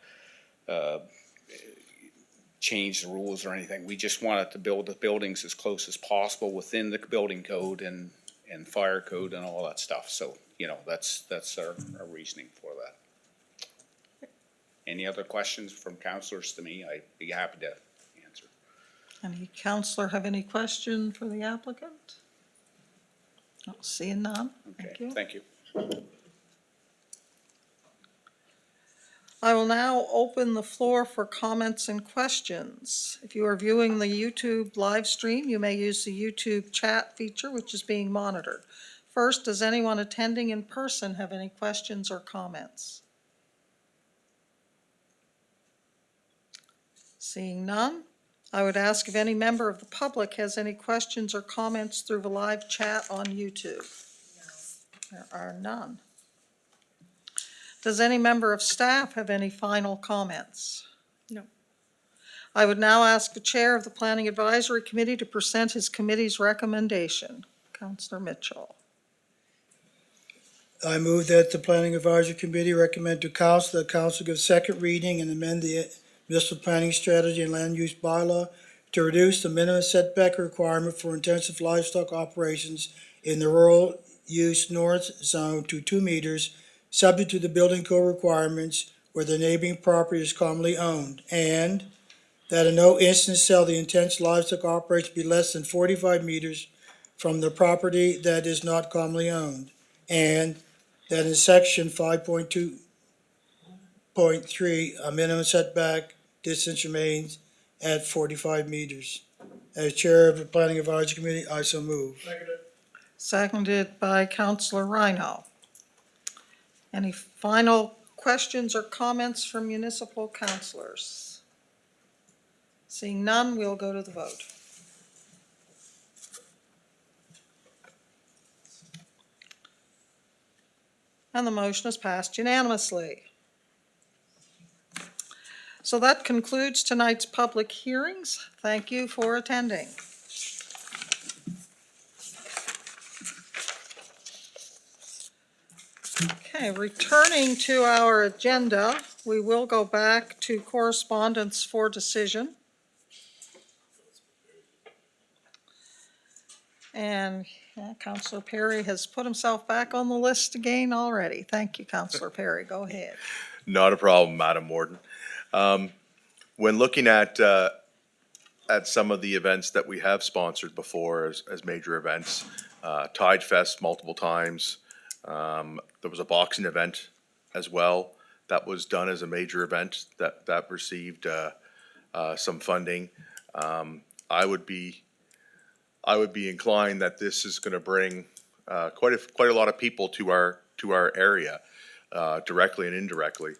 change the rules or anything. We just wanted to build the buildings as close as possible within the building code and fire code and all that stuff. So, that's our reasoning for that. Any other questions from councillors to me? I'd be happy to answer. Any councillor have any question for the applicant? Seeing none, thank you. Thank you. I will now open the floor for comments and questions. If you are viewing the YouTube live stream, you may use the YouTube chat feature, which is being monitored. First, does anyone attending in person have any questions or comments? Seeing none, I would ask if any member of the public has any questions or comments through the live chat on YouTube. There are none. Does any member of staff have any final comments? No. I would now ask the chair of the Planning Advisory Committee to present his committee's recommendation. Councillor Mitchell. I move that the Planning Advisory Committee recommend to council that council give second reading and amend the municipal planning strategy and land use bylaw to reduce the minimum setback requirement for intensive livestock operations in the rural use north zone to 2 meters, subject to the building code requirements where the neighboring property is commonly owned, and that in no instance shall the intensive livestock operation be less than 45 meters from the property that is not commonly owned, and that in section 5.2.3, a minimum setback distance remains at 45 meters. As chair of the Planning Advisory Committee, I so move. Seconded by Councillor Rhino. Any final questions or comments from municipal councillors? Seeing none, we'll go to the vote. And the motion is passed unanimously. So that concludes tonight's public hearings. Thank you for attending. Okay, returning to our agenda, we will go back to correspondence for decision. And Councillor Perry has put himself back on the list again already. Thank you, Councillor Perry. Go ahead. Not a problem, Madam Warden. When looking at some of the events that we have sponsored before as major events, Tide Fest multiple times, there was a boxing event as well that was done as a major event that received some funding. I would be inclined that this is going to bring quite a lot of people to our area, directly and indirectly.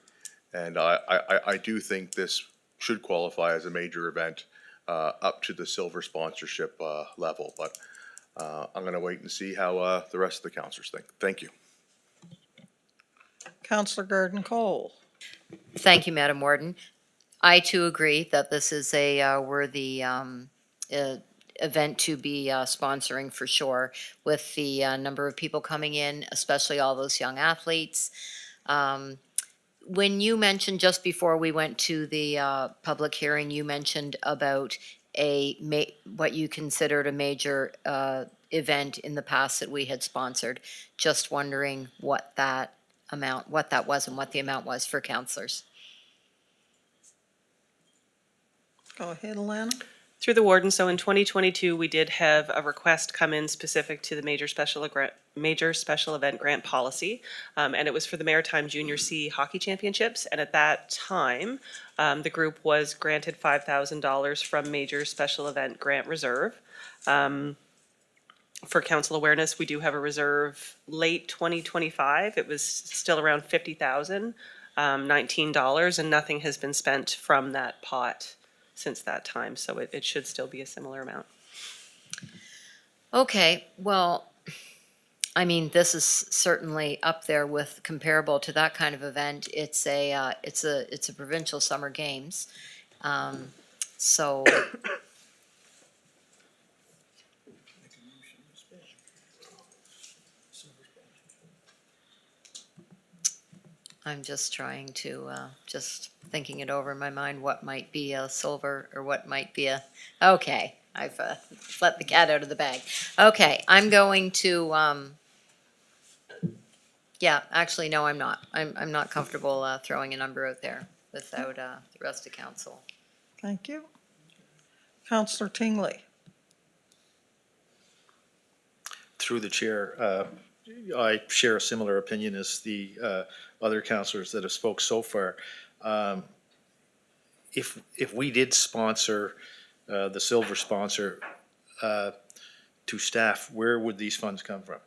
And I do think this should qualify as a major event up to the silver sponsorship level. But I'm going to wait and see how the rest of the councillors think. Thank you. Councillor Garden Cole. Thank you, Madam Warden. I too agree that this is a worthy event to be sponsoring for sure, with the number of people coming in, especially all those young athletes. When you mentioned just before we went to the public hearing, you mentioned about what you considered a major event in the past that we had sponsored. Just wondering what that was and what the amount was for councillors. Go ahead, Alana. Through the warden, so in 2022, we did have a request come in specific to the major special event grant policy, and it was for the Maritime Junior C Hockey Championships. And at that time, the group was granted $5,000 from Major Special Event Grant Reserve. For council awareness, we do have a reserve late 2025. It was still around $50,019, and nothing has been spent from that pot since that time, so it should still be a similar amount. Okay, well, I mean, this is certainly up there with comparable to that kind of event. It's a provincial summer games. So I'm just trying to, just thinking it over in my mind, what might be a silver or what might be okay, I've let the cat out of the bag. Okay, I'm going to, yeah, actually, no, I'm not. I'm not comfortable throwing a number out there without the rest of council. Thank you. Counselor Tingley. Through the chair, I share a similar opinion as the other councillors that have spoke so far. If we did sponsor, the silver sponsor to staff, where would these funds come from?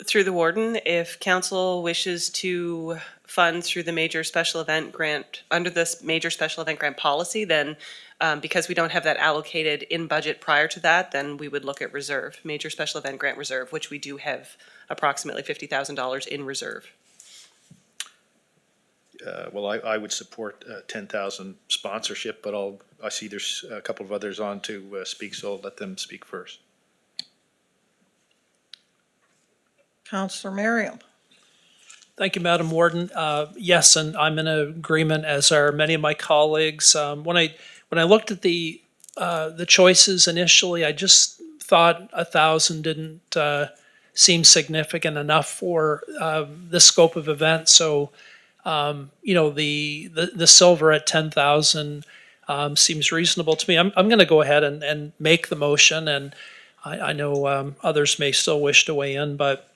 Through the warden, if council wishes to fund through the major special event grant, under this major special event grant policy, then because we don't have that allocated in budget prior to that, then we would look at reserve, major special event grant reserve, which we do have approximately $50,000 in reserve. Well, I would support 10,000 sponsorship, but I see there's a couple of others on to speak, so I'll let them speak first. Counselor Merriam. Thank you, Madam Warden. Yes, and I'm in agreement, as are many of my colleagues. When I looked at the choices initially, I just thought 1,000 didn't seem significant enough for the scope of event. So, the silver at 10,000 seems reasonable to me. I'm going to go ahead and make the motion, and I know others may still wish to weigh in, but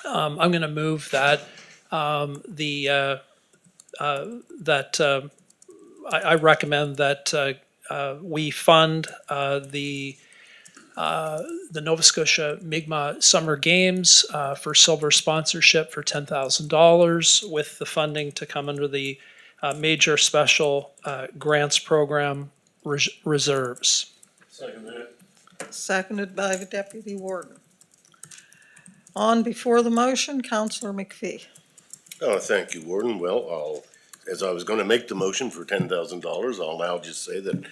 I'm going to move that I recommend that we fund the Nova Scotia Mi'kmaq Summer Games for silver sponsorship for $10,000, with the funding to come under the Major Special Grants Program reserves. Second that. Seconded by the Deputy Warden. On before the motion, Counselor McPhee. Oh, thank you, Warden. Well, as I was gonna make the motion for $10,000, I'll now just say that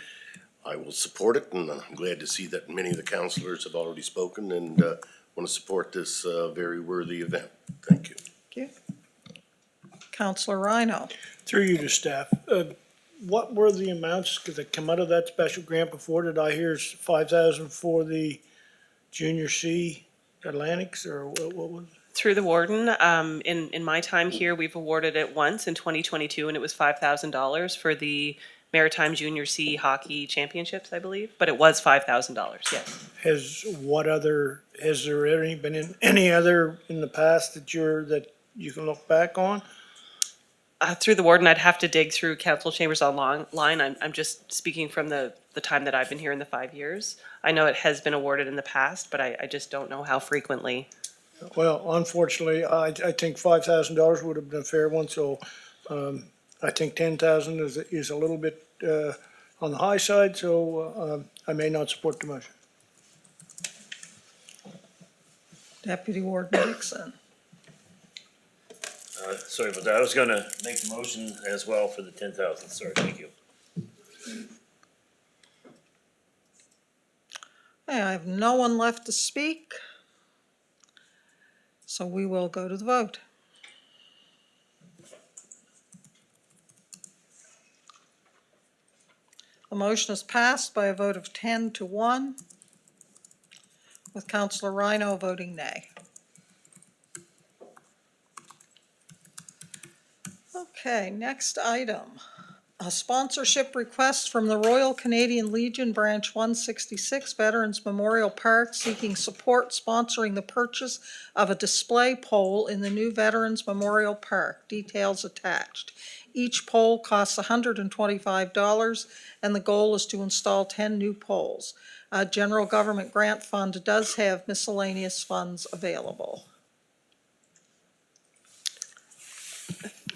I will support it, and I'm glad to see that many of the councillors have already spoken and want to support this very worthy event. Thank you. Thank you. Counselor Rhino. Through you to staff, what were the amounts that come out of that special grant before? Did I hear 5,000 for the Junior C Atlantics, or what was? Through the warden, in my time here, we've awarded it once in 2022, and it was $5,000 for the Maritime Junior C Hockey Championships, I believe, but it was $5,000, yes. Has there been any other in the past that you can look back on? Through the warden, I'd have to dig through council chambers online. I'm just speaking from the time that I've been here in the 5 years. I know it has been awarded in the past, but I just don't know how frequently. Well, unfortunately, I think $5,000 would have been a fair one, so I think 10,000 is a little bit on the high side, so I may not support the motion. Deputy Warden Dixon. Sorry about that. I was gonna make the motion as well for the 10,000. Sorry, thank you. Okay, I have no one left to speak, so we will go to the vote. The motion is passed by a vote of 10-1, with Counselor Rhino voting nay. Okay, next item. A sponsorship request from the Royal Canadian Legion Branch 166 Veterans Memorial Park seeking support sponsoring the purchase of a display pole in the new Veterans Memorial Park. Details attached. Each pole costs $125, and the goal is to install 10 new poles. General Government Grant Fund does have miscellaneous funds available.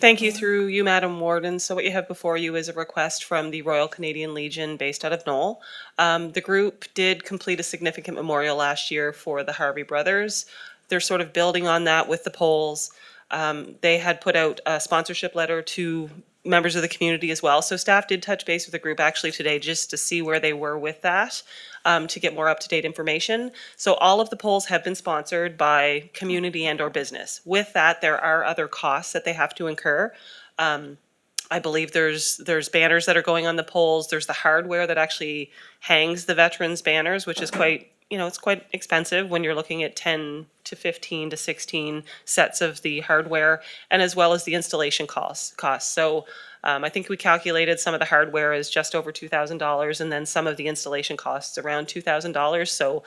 Thank you through you, Madam Warden. So what you have before you is a request from the Royal Canadian Legion based out of Knoll. The group did complete a significant memorial last year for the Harvey brothers. They're sort of building on that with the polls. They had put out a sponsorship letter to members of the community as well. So staff did touch base with the group actually today just to see where they were with that, to get more up-to-date information. So all of the polls have been sponsored by community and or business. With that, there are other costs that they have to incur. I believe there's banners that are going on the polls. There's the hardware that actually hangs the veterans banners, which is quite, it's quite expensive when you're looking at 10 to 15 to 16 sets of the hardware, and as well as the installation costs. So I think we calculated some of the hardware is just over $2,000, and then some of the installation costs around $2,000. So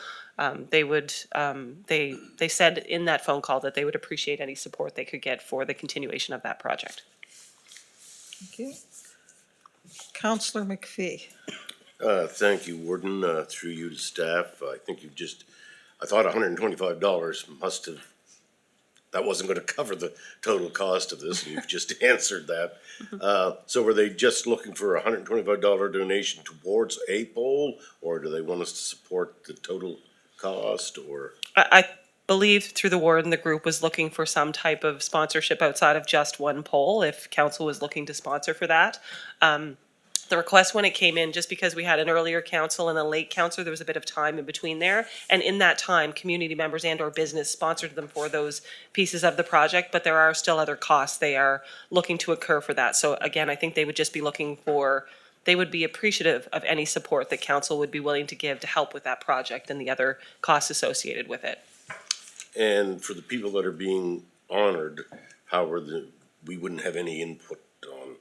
they said in that phone call that they would appreciate any support they could get for the continuation of that project. Thank you. Councillor McPhee. Thank you, Warden, through you to staff. I think I thought $125 must have, that wasn't gonna cover the total cost of this, and you've just answered that. So were they just looking for a $125 donation towards a pole, or do they want us to support the total cost, or? I believe through the warden, the group was looking for some type of sponsorship outside of just one pole, if council was looking to sponsor for that. The request when it came in, just because we had an earlier council and a late council, there was a bit of time in between there. And in that time, community members and or business sponsored them for those pieces of the project, but there are still other costs they are looking to incur for that. So again, I think they would just be they would be appreciative of any support that council would be willing to give to help with that project and the other costs associated with it. And for the people that are being honored, we wouldn't have any input on?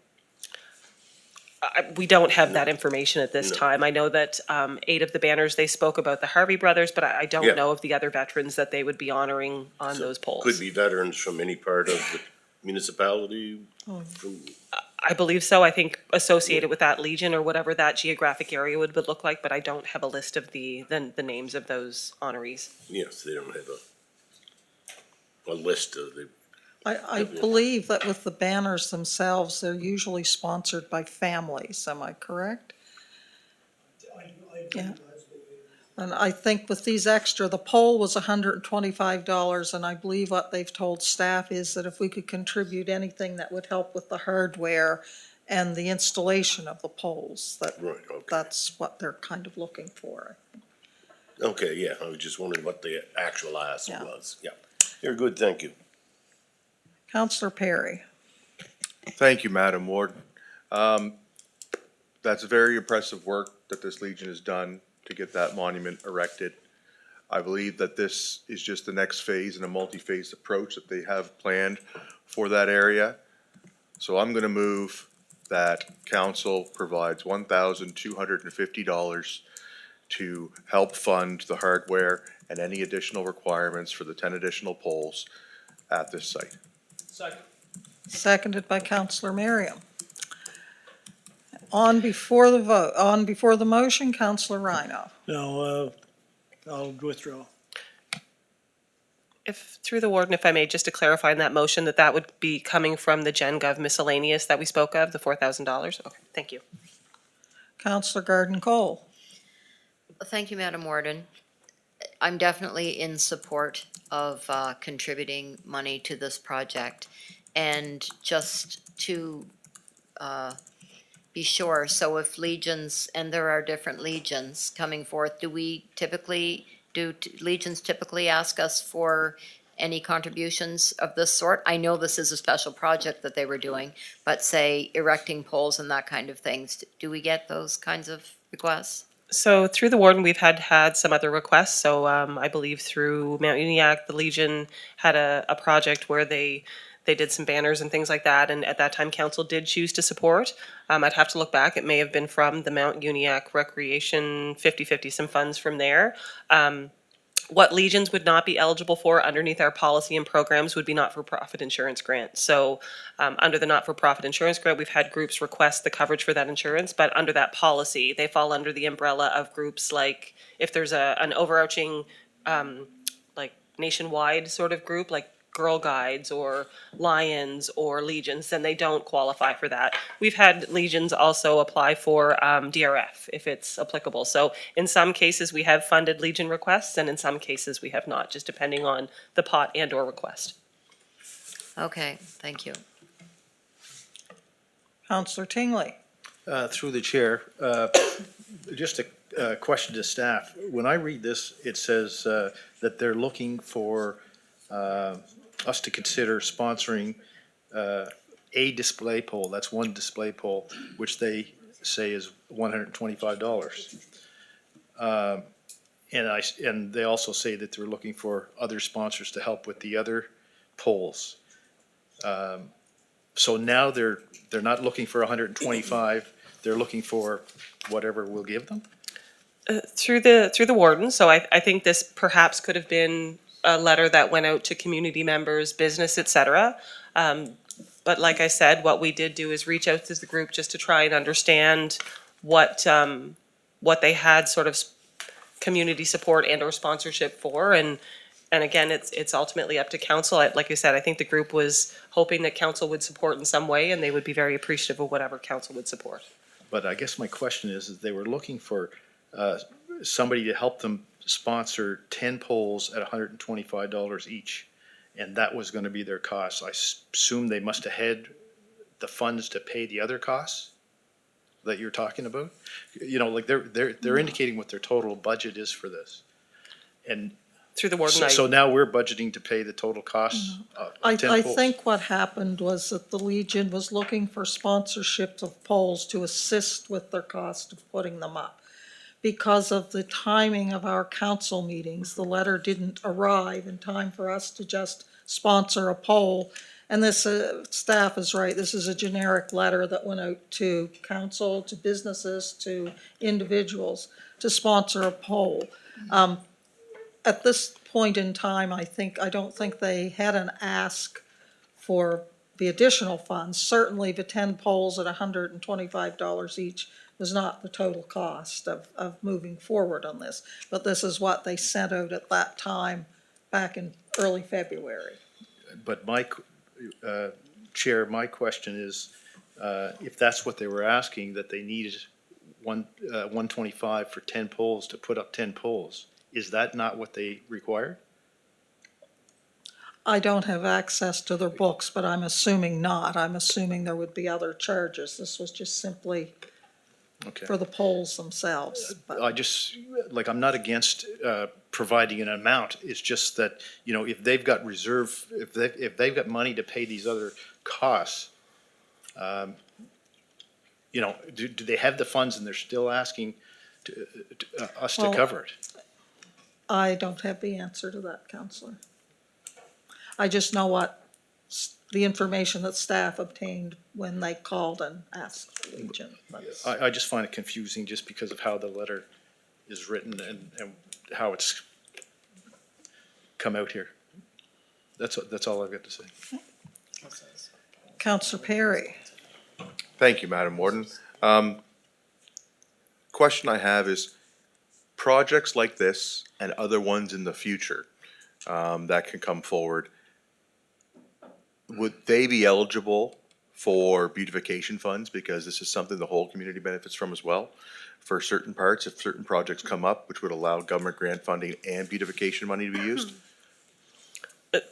We don't have that information at this time. I know that 8 of the banners, they spoke about the Harvey brothers, but I don't know of the other veterans that they would be honoring on those polls. Could be veterans from any part of the municipality? I believe so. I think associated with that legion or whatever that geographic area would look like, but I don't have a list of the names of those honorees. Yes, they don't have a list of the. I believe that with the banners themselves, they're usually sponsored by families, am I correct? Yeah. And I think with these extra, the poll was $125, and I believe what they've told staff is that if we could contribute anything that would help with the hardware and the installation of the poles, that's what they're kind of looking for. Okay, yeah, I was just wondering what the actual ask was. Yeah, you're good, thank you. Councillor Perry. Thank you, Madam Warden. That's very impressive work that this Legion has done to get that monument erected. I believe that this is just the next phase in a multi-phase approach that they have planned for that area. So I'm gonna move that council provides $1,250 to help fund the hardware and any additional requirements for the 10 additional poles at this site. Second. Seconded by Councillor Merriam. On before the motion, Councillor Rhino. No, I'll withdraw. If, through the warden, if I may, just to clarify in that motion, that would be coming from the Gen Gov miscellaneous that we spoke of, the $4,000? Okay, thank you. Councillor Garden Cole. Thank you, Madam Warden. I'm definitely in support of contributing money to this project. And just to be sure, so if legions, and there are different legions coming forth, do legions typically ask us for any contributions of this sort? I know this is a special project that they were doing, but say erecting poles and that kind of things, do we get those kinds of requests? So through the warden, we've had some other requests. So I believe through Mount Uniacke, the Legion had a project where they did some banners and things like that. And at that time, council did choose to support. I'd have to look back. It may have been from the Mount Uniacke Recreation 50/50, some funds from there. What legions would not be eligible for underneath our policy and programs would be not-for-profit insurance grants. So under the not-for-profit insurance grant, we've had groups request the coverage for that insurance, but under that policy, they fall under the umbrella of groups like, if there's an overarching like nationwide sort of group, like Girl Guides or Lions or Legions, then they don't qualify for that. We've had Legions also apply for DRF if it's applicable. So in some cases, we have funded Legion requests, and in some cases, we have not, just depending on the pot and or request. Okay, thank you. Counselor Tingley. Through the chair, just a question to staff. When I read this, it says that they're looking for us to consider sponsoring a display pole. That's one display pole, which they say is $125. And they also say that they're looking for other sponsors to help with the other poles. So now they're not looking for 125, they're looking for whatever we'll give them? Through the warden, so I think this perhaps could have been a letter that went out to community members, business, et cetera. But like I said, what we did do is reach out to the group just to try and understand what they had sort of community support and or sponsorship for. And again, it's ultimately up to council. Like I said, I think the group was hoping that council would support in some way, and they would be very appreciative of whatever council would support. But I guess my question is they were looking for somebody to help them sponsor 10 poles at $125 each. And that was gonna be their cost. I assume they must have had the funds to pay the other costs that you're talking about? You know, like they're indicating what their total budget is for this. And Through the warden, so now we're budgeting to pay the total cost of 10 I poles. think what happened was that the Legion was looking for sponsorships of poles to assist with their cost of putting them up. Because of the timing of our council meetings, the letter didn't arrive in time for us to just sponsor a pole. And this, staff is right, this is a generic letter that went out to council, to businesses, to individuals to sponsor a pole. At this point in time, I don't think they had an ask for the additional funds. Certainly the 10 poles at $125 each was not the total cost of moving forward on this. But this is what they sent out at that time back in early February. But Chair, my question is, if that's what they were asking, that they needed 125 for 10 poles to put up 10 poles, is that not what they required? I don't have access to their books, but I'm assuming not. I'm assuming there would be other charges. This was just simply Okay. for the poles themselves. But I just, like, I'm not against providing an amount. It's just that, you know, if they've got reserve, if they've got money to pay these other costs, you know, do they have the funds and they're still asking us to Well, cover it? I don't have the answer to that, Counselor. I just know what the information that staff obtained when they called and asked the Legion. I just find it confusing just because of how the letter is written and how it's come out here. That's all I've got to say. Counselor Perry. Thank you, Madam Warden. Question I have is, projects like this and other ones in the future that can come forward, would they be eligible for beautification funds? Because this is something the whole community benefits from as well. For certain parts, if certain projects come up, which would allow government grant funding and beautification money to be used?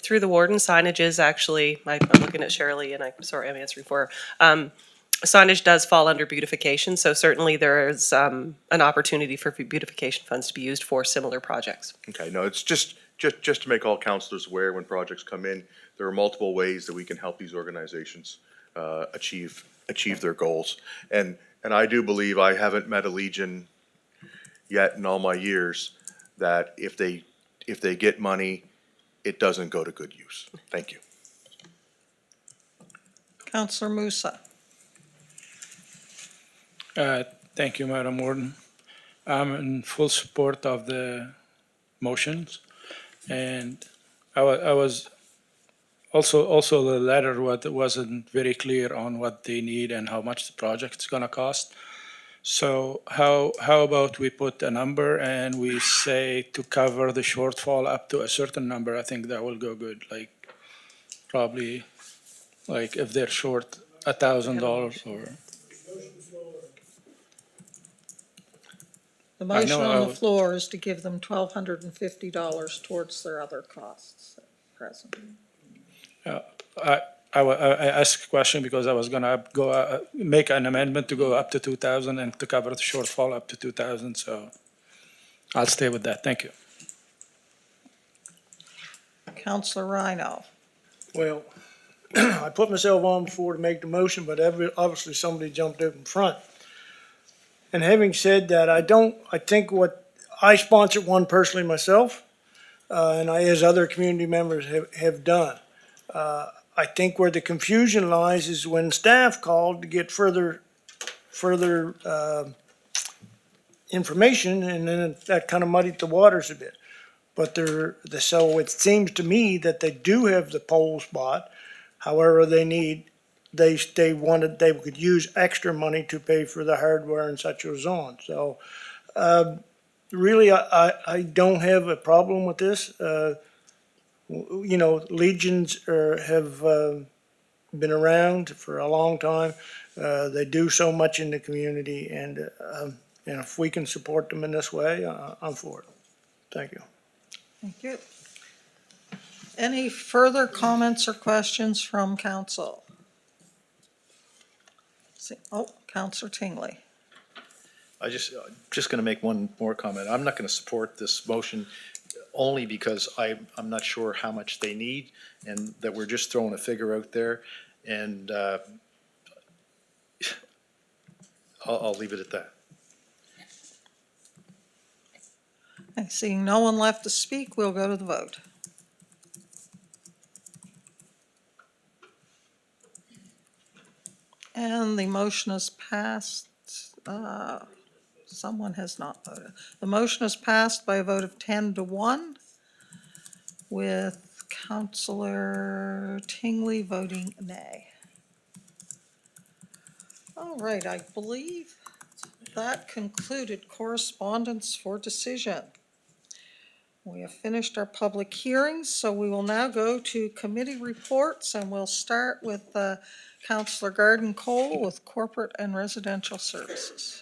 Through the warden, signage is actually, I'm looking at Shirley and I'm answering for her. Signage does fall under beautification, so certainly there is an opportunity for beautification funds to be used for similar projects. Okay, no, it's just to make all councilors aware when projects come in, there are multiple ways that we can help these organizations achieve their goals. And I do believe, I haven't met a Legion yet in all my years, that if they get money, it doesn't go to good use. Thank you. Counselor Musa. Thank you, Madam Warden. I'm in full support of the motions. And I was also the letter wasn't very clear on what they need and how much the project's gonna cost. So how about we put a number and we say to cover the shortfall up to a certain number? I think that will go good, like probably, like, if they're short $1,000 or. The I motion know, on the floor is to give them $1,250 towards their other costs at present. I asked a question because I was gonna go, make an amendment to go up to 2,000 and to cover the shortfall up to 2,000, so I'll stay with that. Thank you. Counselor Rhino. Well, I put myself on before to make the motion, but obviously somebody jumped up in front. And having said that, I think I sponsored one personally myself, and as other community members have done. I think where the confusion lies is when staff called to get further information, and then that kind of muddied the waters a bit. But so it seems to me that they do have the pole spot. However, they could use extra money to pay for the hardware and such as on. So, really, I don't have a problem with this. Legions have been around for a long time. They do so much in the community, and if we can support them in this way, I'm for it. Thank you. Thank you. Any further comments or questions from council? Counselor Tingley. Just gonna make one more comment. I'm not gonna support this motion only because I'm not sure how much they need and that we're just throwing a figure out there. And I'll leave it at that. Okay, seeing no one left to speak, we'll go to the vote. And the motion is passed. Someone has not voted. The motion is passed by a vote of 10-1, with Counselor Tingley voting nay. All right, I believe that concluded correspondence for decision. We have finished our public hearings, so we will now go to committee reports, and we'll start with Counselor Garden Cole with Corporate and Residential Services.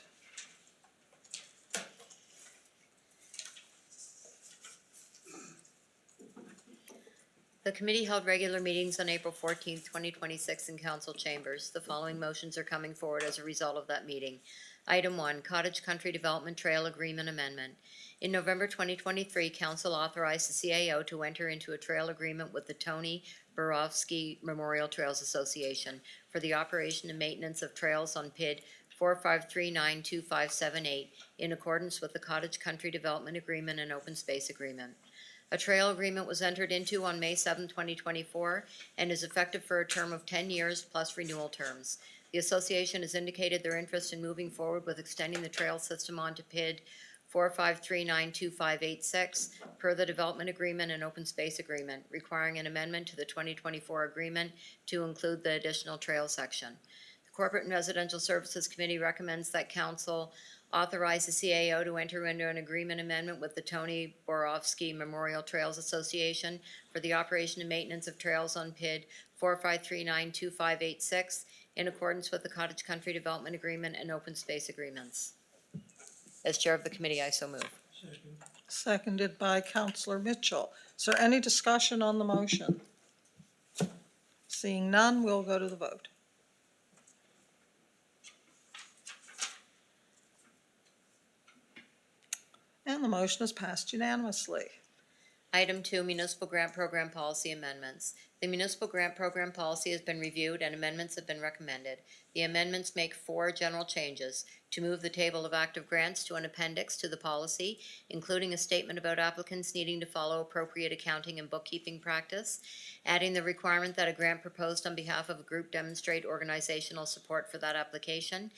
The committee held regular meetings on April 14th, 2026 in council chambers. The following motions are coming forward as a result of that meeting. Item 1, Cottage Country Development Trail Agreement Amendment. In November 2023, council authorized the CAO to enter into a trail agreement with the Tony Borofsky Memorial Trails Association for the operation and maintenance of trails on PID 45392578 in accordance with the Cottage Country Development Agreement and Open Space Agreement. A trail agreement was entered into on May 7, 2024, and is effective for a term of 10 years plus renewal terms. The association has indicated their interest in moving forward with extending the trail system onto PID 45392586 per the Development Agreement and Open Space Agreement, requiring an amendment to the 2024 agreement to include the additional trail section. The Corporate and Residential Services Committee recommends that council authorize the CAO to enter into an agreement amendment with the Tony Borofsky Memorial Trails Association for the operation and maintenance of trails on PID 45392586 in accordance with the Cottage Country Development Agreement and Open Space Agreements. As chair of the committee, I so move. Seconded by Counselor Mitchell. Is there any discussion on the motion? Seeing none, we'll go to the vote. And the motion is passed unanimously. Item 2, Municipal Grant Program Policy Amendments. The Municipal Grant Program Policy has been reviewed and amendments have been recommended. The amendments make 4 general changes: to move the table of active grants to an appendix to the policy, including a statement about applicants needing to follow appropriate accounting and bookkeeping practice, adding the requirement that a grant proposed on behalf of a group demonstrate organizational support for that application,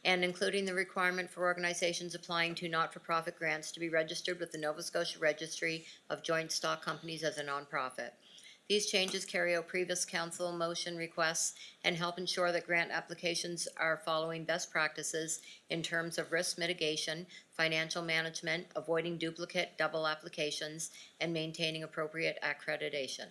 and including the requirement for organizations applying to not-for-profit grants to be registered with the Nova Scotia Registry of Joint Stock Companies as a nonprofit. These changes carry out previous council motion requests and help ensure that grant applications are following best practices in terms of risk mitigation, financial management, avoiding duplicate double applications, and maintaining appropriate accreditation.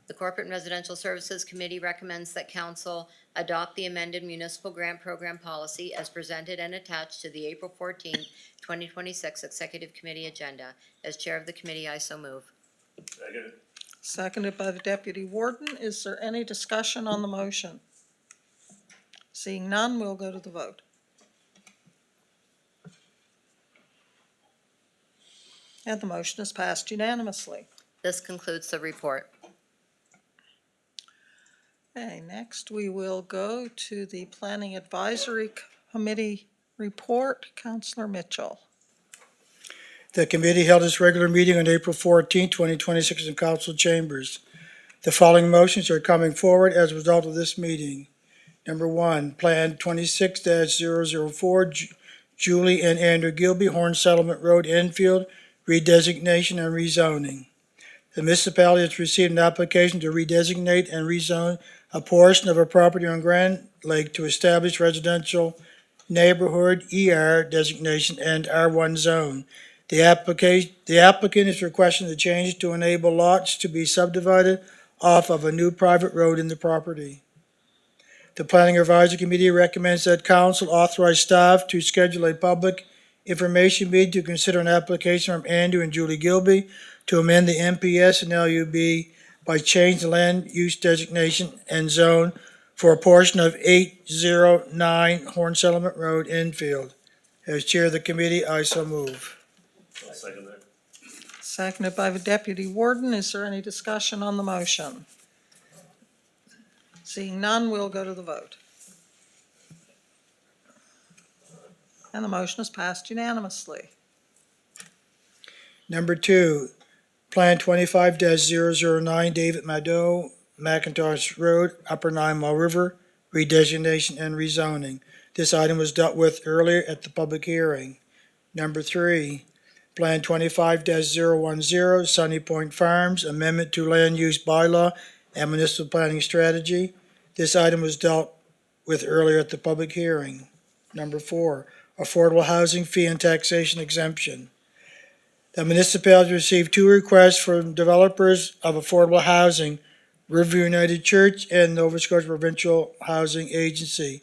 The Corporate and Residential Services Committee recommends that council adopt the amended municipal grant program policy as presented and attached to the April 14th, 2026 Executive Committee agenda. As chair of the committee, I so move. Second. Seconded by the deputy warden. Is there any discussion on the motion? Seeing none, we'll go to the vote. And the motion is passed unanimously. This concludes the report. Okay, next we will go to the Planning Advisory Committee report. Councillor Mitchell. The committee held its regular meeting on April 14, 2026 in council chambers. The following motions are coming forward as a result of this meeting. Number one, Plan 26-004, Julie and Andrew Gilby, Horn Settlement Road, Enfield, redesignation and rezoning. The municipality has received an application to redesignate and rezone a portion of a property on Grand Lake to establish residential neighborhood ER designation and R1 zone. The applicant is requesting the change to enable lots to be subdivided off of a new private road in the property. The Planning Advisory Committee recommends that council authorize staff to schedule a public information meeting to consider an application from Andrew and Julie Gilby to amend the MPS and LUB by changing the land use designation and zone for a portion of 809 Horn Settlement Road, Enfield. As chair of the committee, I so move. I'll second that. Seconded by the deputy warden. Is there any discussion on the motion? Seeing none, we'll go to the vote. And the motion is passed unanimously. Number two, Plan 25-009, David Mado, McIntosh Road, Upper 9 Mile River, redesignation and rezoning. This item was dealt with earlier at the public hearing. Number three, Plan 25-010, Sunny Point Farms, amendment to land use bylaw and municipal planning strategy. This item was dealt with earlier at the public hearing. Number four, affordable housing fee and taxation exemption. The municipality received two requests from developers of affordable housing, Riverview United Church and Nova Scotia Provincial Housing Agency.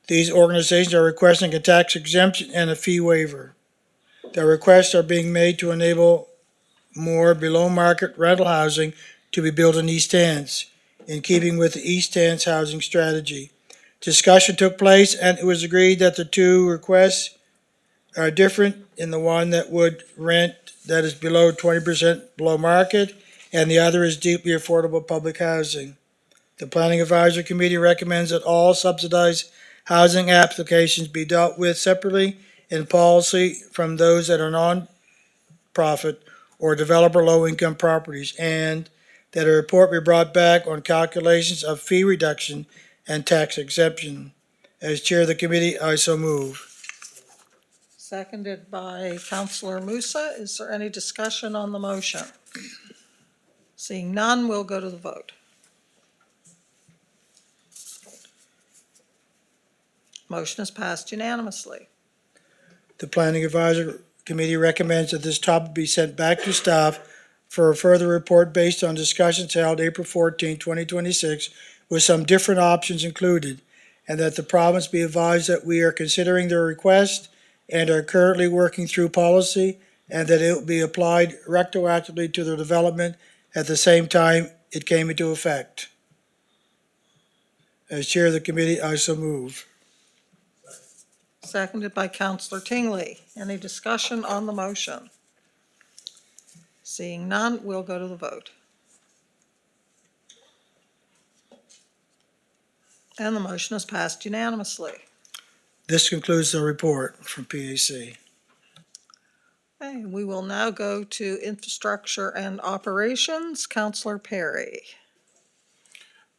These organizations are requesting a tax exemption and a fee waiver. The requests are being made to enable more below-market rental housing to be built in East Hants, in keeping with the East Hants housing strategy. Discussion took place and it was agreed that the two requests are different in the one that would rent that is below 20% below market and the other is deeply affordable public housing. The Planning Advisory Committee recommends that all subsidized housing applications be dealt with separately in policy from those that are non-profit or developer low-income properties, and that a report be brought back on calculations of fee reduction and tax exemption. As chair of the committee, I so move. Seconded by Councillor Musa. Is there any discussion on the motion? Seeing none, we'll go to the vote. Motion is passed unanimously. The Planning Advisory Committee recommends that this topic be sent back to staff for a further report based on discussions held April 14, 2026, with some different options included, and that the province be advised that we are considering their request and are currently working through policy, and that it will be applied retroactively to the development at the same time it came into effect. As chair of the committee, I so move. Seconded by Councillor Tingley. Any discussion on the motion? Seeing none, we'll go to the vote. And the motion is passed unanimously. This concludes the report from PAC. Okay, we will now go to Infrastructure and Operations. Councillor Perry.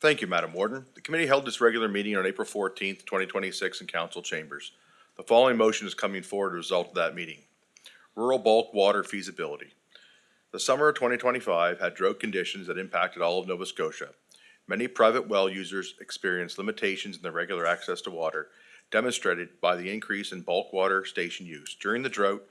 Thank you, Madam Warden. The committee held its regular meeting on April 14th, 2026 in council chambers. The following motion is coming forward as a result of that meeting. Rural bulk water feasibility. The summer of 2025 had drought conditions that impacted all of Nova Scotia. Many private well users experienced limitations in their regular access to water, demonstrated by the increase in bulk water station use. During the drought,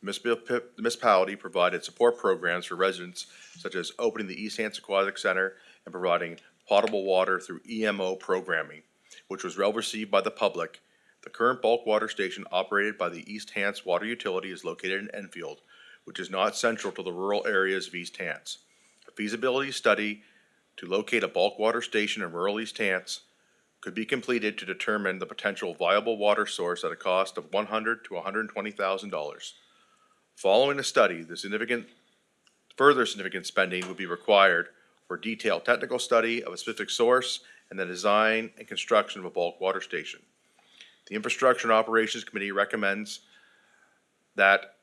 the municipality provided support programs for residents, such as opening the East Hants Aquatic Center and providing potable water through EMO programming, which was well received by the public. The current bulk water station operated by the East Hants Water Utility is located in Enfield, which is not central to the rural areas of East Hants. A feasibility study to locate a bulk water station in rural East Hants could be completed to determine the potential viable water source at a cost of $100,000 to $120,000. Following the study, further significant spending would be required for detailed technical study of a specific source and the design and construction of a bulk water station. The Infrastructure and Operations Committee recommends that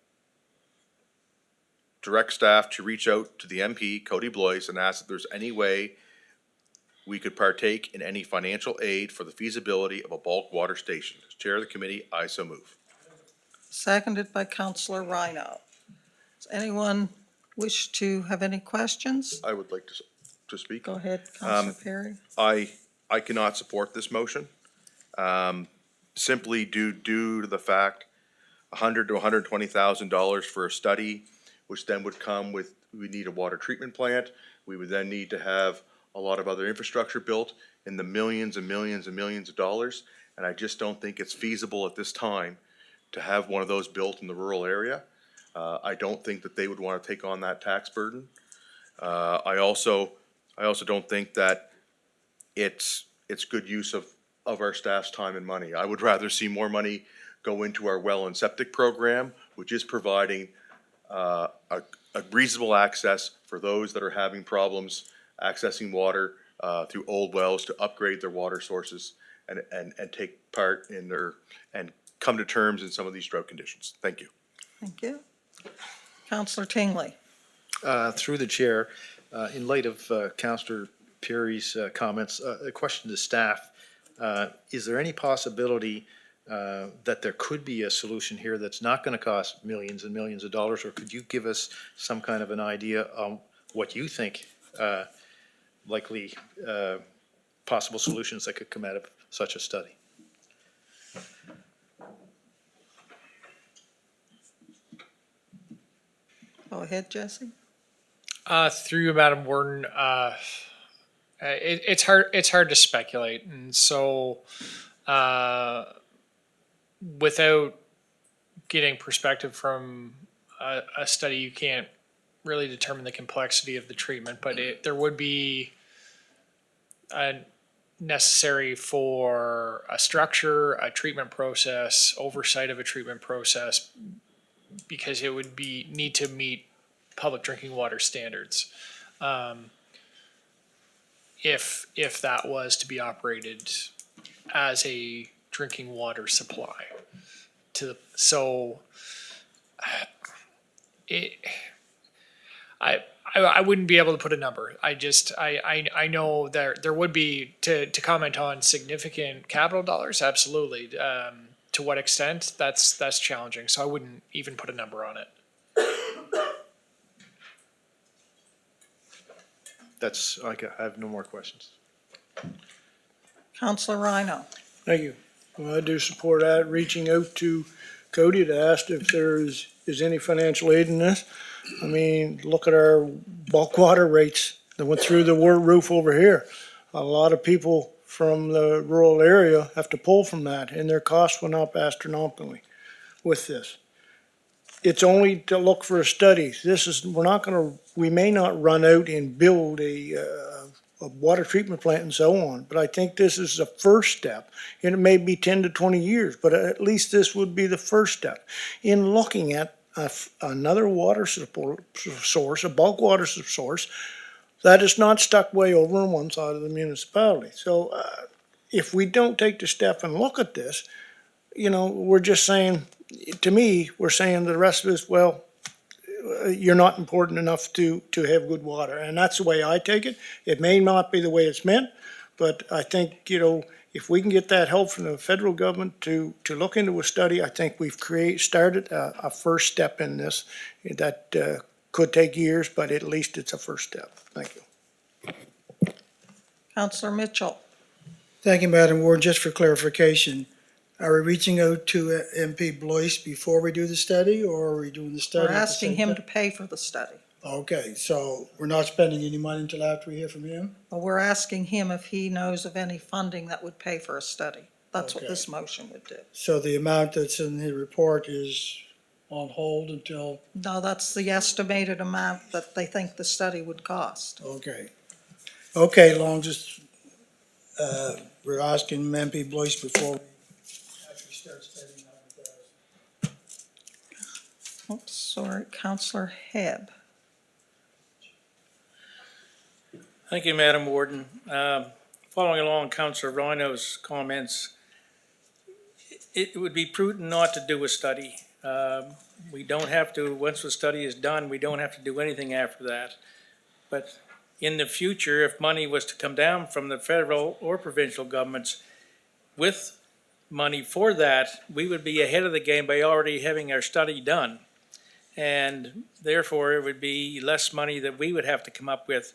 direct staff to reach out to the MP, Cody Blois, and ask if there's any way we could partake in any financial aid for the feasibility of a bulk water station. As chair of the committee, I so move. Seconded by Councillor Rhino. Does anyone wish to have any questions? I would like to speak. Go ahead, Councillor Perry. I cannot support this motion, simply due to the fact $100,000 to $120,000 for a study, which then would come with, we need a water treatment plant. We would then need to have a lot of other infrastructure built in the millions and millions and millions of dollars. And I just don't think it's feasible at this time to have one of those built in the rural area. I don't think that they would want to take on that tax burden. I also don't think that it's good use of our staff's time and money. I would rather see more money go into our well and septic program, which is providing a reasonable access for those that are having problems accessing water through old wells to upgrade their water sources and take part in and come to terms in some of these drought conditions. Thank you. Thank you. Councillor Tingley. Through the chair, in light of Councillor Perry's comments, a question to staff. Is there any possibility that there could be a solution here that's not going to cost millions and millions of dollars, or could you give us some kind of an idea on what you think likely possible solutions that could come out of such a study? Go ahead, Jesse. Through you, Madam Warden, it's hard to speculate, and so without getting perspective from a study, you can't really determine the complexity of the treatment. But there would be necessary for a structure, a treatment process, oversight of a treatment process, because it would need to meet public drinking water standards. If that was to be operated as a drinking water supply I wouldn't be able to put a number. I know there would be, to comment on significant capital dollars, absolutely. To what extent, that's challenging, so I wouldn't even put a number on it. I have no more questions. Councillor Rhino. Thank you. Well, I do support that, reaching out to Cody to ask if there is any financial aid in this. I mean, look at our bulk water rates that went through the roof over here. A lot of people from the rural area have to pull from that, and their costs went up astronomically with this. It's only to look for a study. We may not run out and build a water treatment plant and so on, but I think this is the first step. And it may be 10 to 20 years, but at least this would be the first step in looking at another water source, a bulk water source, that is not stuck way over on one side of the municipality. So if we don't take the step and look at this, we're just saying, to me, we're saying to the rest of us, well, you're not important enough to have good water. And that's the way I take it. It may not be the way it's meant, but I think, if we can get that help from the federal government to look into a study, I think we've started a first step in this that could take years, but at least it's a first step. Thank you. Councillor Mitchell. Thank you, Madam Warden. Just for clarification, are we reaching out to MP Blois before we do the study, or are we doing the study? We're at the asking same him time? to pay for the study. Okay, so we're not spending any money until after we hear from him? But we're asking him if he knows of any funding that would pay for a study. That's what Okay. this motion would do. So the amount that's in the report is on hold until, No, that's the estimated amount that they think the study would cost. okay. Okay, long as, we're asking MP Blois before we actually start spending $100,000. Oops, sorry, Counselor Hebb. Thank you, Madam Warden. Following along Councillor Rhino's comments, it would be prudent not to do a study. We don't have to, once the study is done, we don't have to do anything after that. But in the future, if money was to come down from the federal or provincial governments with money for that, we would be ahead of the game by already having our study done. And therefore, it would be less money that we would have to come up with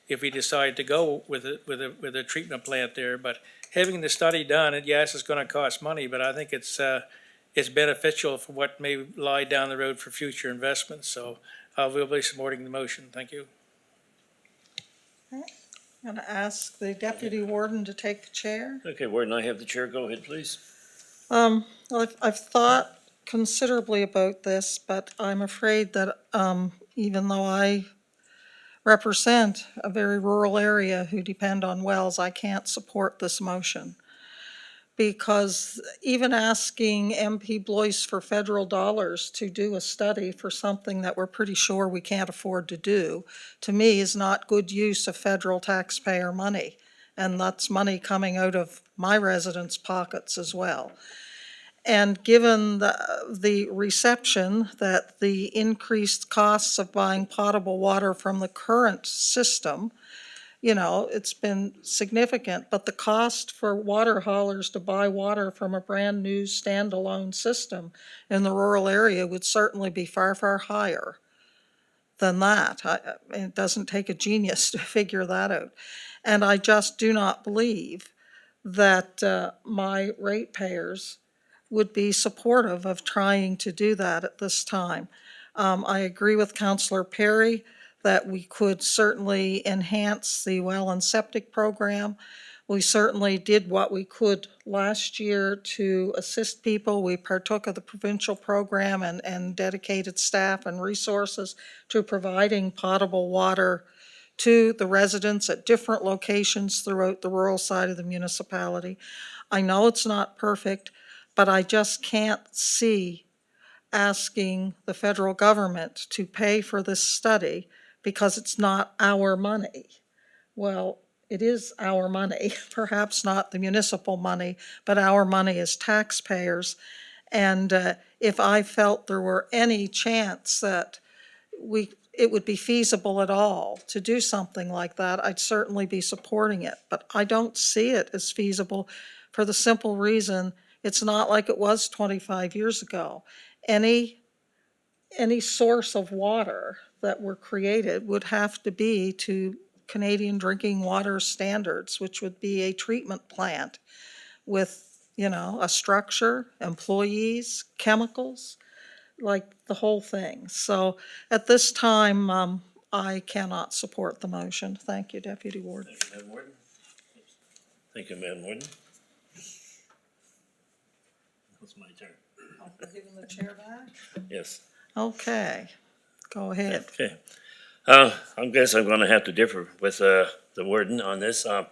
if we decide to go with a treatment plant there. But having the study done, and yes, it's gonna cost money, but I think it's beneficial for what may lie down the road for future investments. So we'll be supporting the motion. Thank you. I'm going to ask the deputy warden to take the chair. Okay, Warden, I have the chair. Go ahead, please. Well, I've thought considerably about this, but I'm afraid that even though I represent a very rural area who depend on wells, I can't support this motion. Because even asking MP Blois for federal dollars to do a study for something that we're pretty sure we can't afford to do, to me is not good use of federal taxpayer money. And that's money coming out of my residents' pockets as well. And given the reception that the increased costs of buying potable water from the current system, you know, it's been significant, but the cost for water haulers to buy water from a brand-new standalone system in the rural area would certainly be far, far higher than that. It doesn't take a genius to figure that out. And I just do not believe that my ratepayers would be supportive of trying to do that at this time. I agree with Councillor Perry that we could certainly enhance the well and septic program. We certainly did what we could last year to assist people. We partook of the provincial program and dedicated staff and resources to providing potable water to the residents at different locations throughout the rural side of the municipality. I know it's not perfect, but I just can't see asking the federal government to pay for this study because it's not our money. Well, it is our money, perhaps not the municipal money, but our money as taxpayers. And if I felt there were any chance that it would be feasible at all to do something like that, I'd certainly be supporting it. But I don't see it as feasible for the simple reason it's not like it was 25 years ago. Any source of water that were created would have to be to Canadian drinking water standards, which would be a treatment plant with, you know, a structure, employees, chemicals, like the whole thing. So at this time, I cannot support the motion. Thank you, Deputy Warden. Thank you, Madam Warden. Thank you, Madam Warden. It's my turn. Giving the chair back? Yes. Okay, go ahead. Okay. I guess I'm gonna have to differ with, the warden on this. I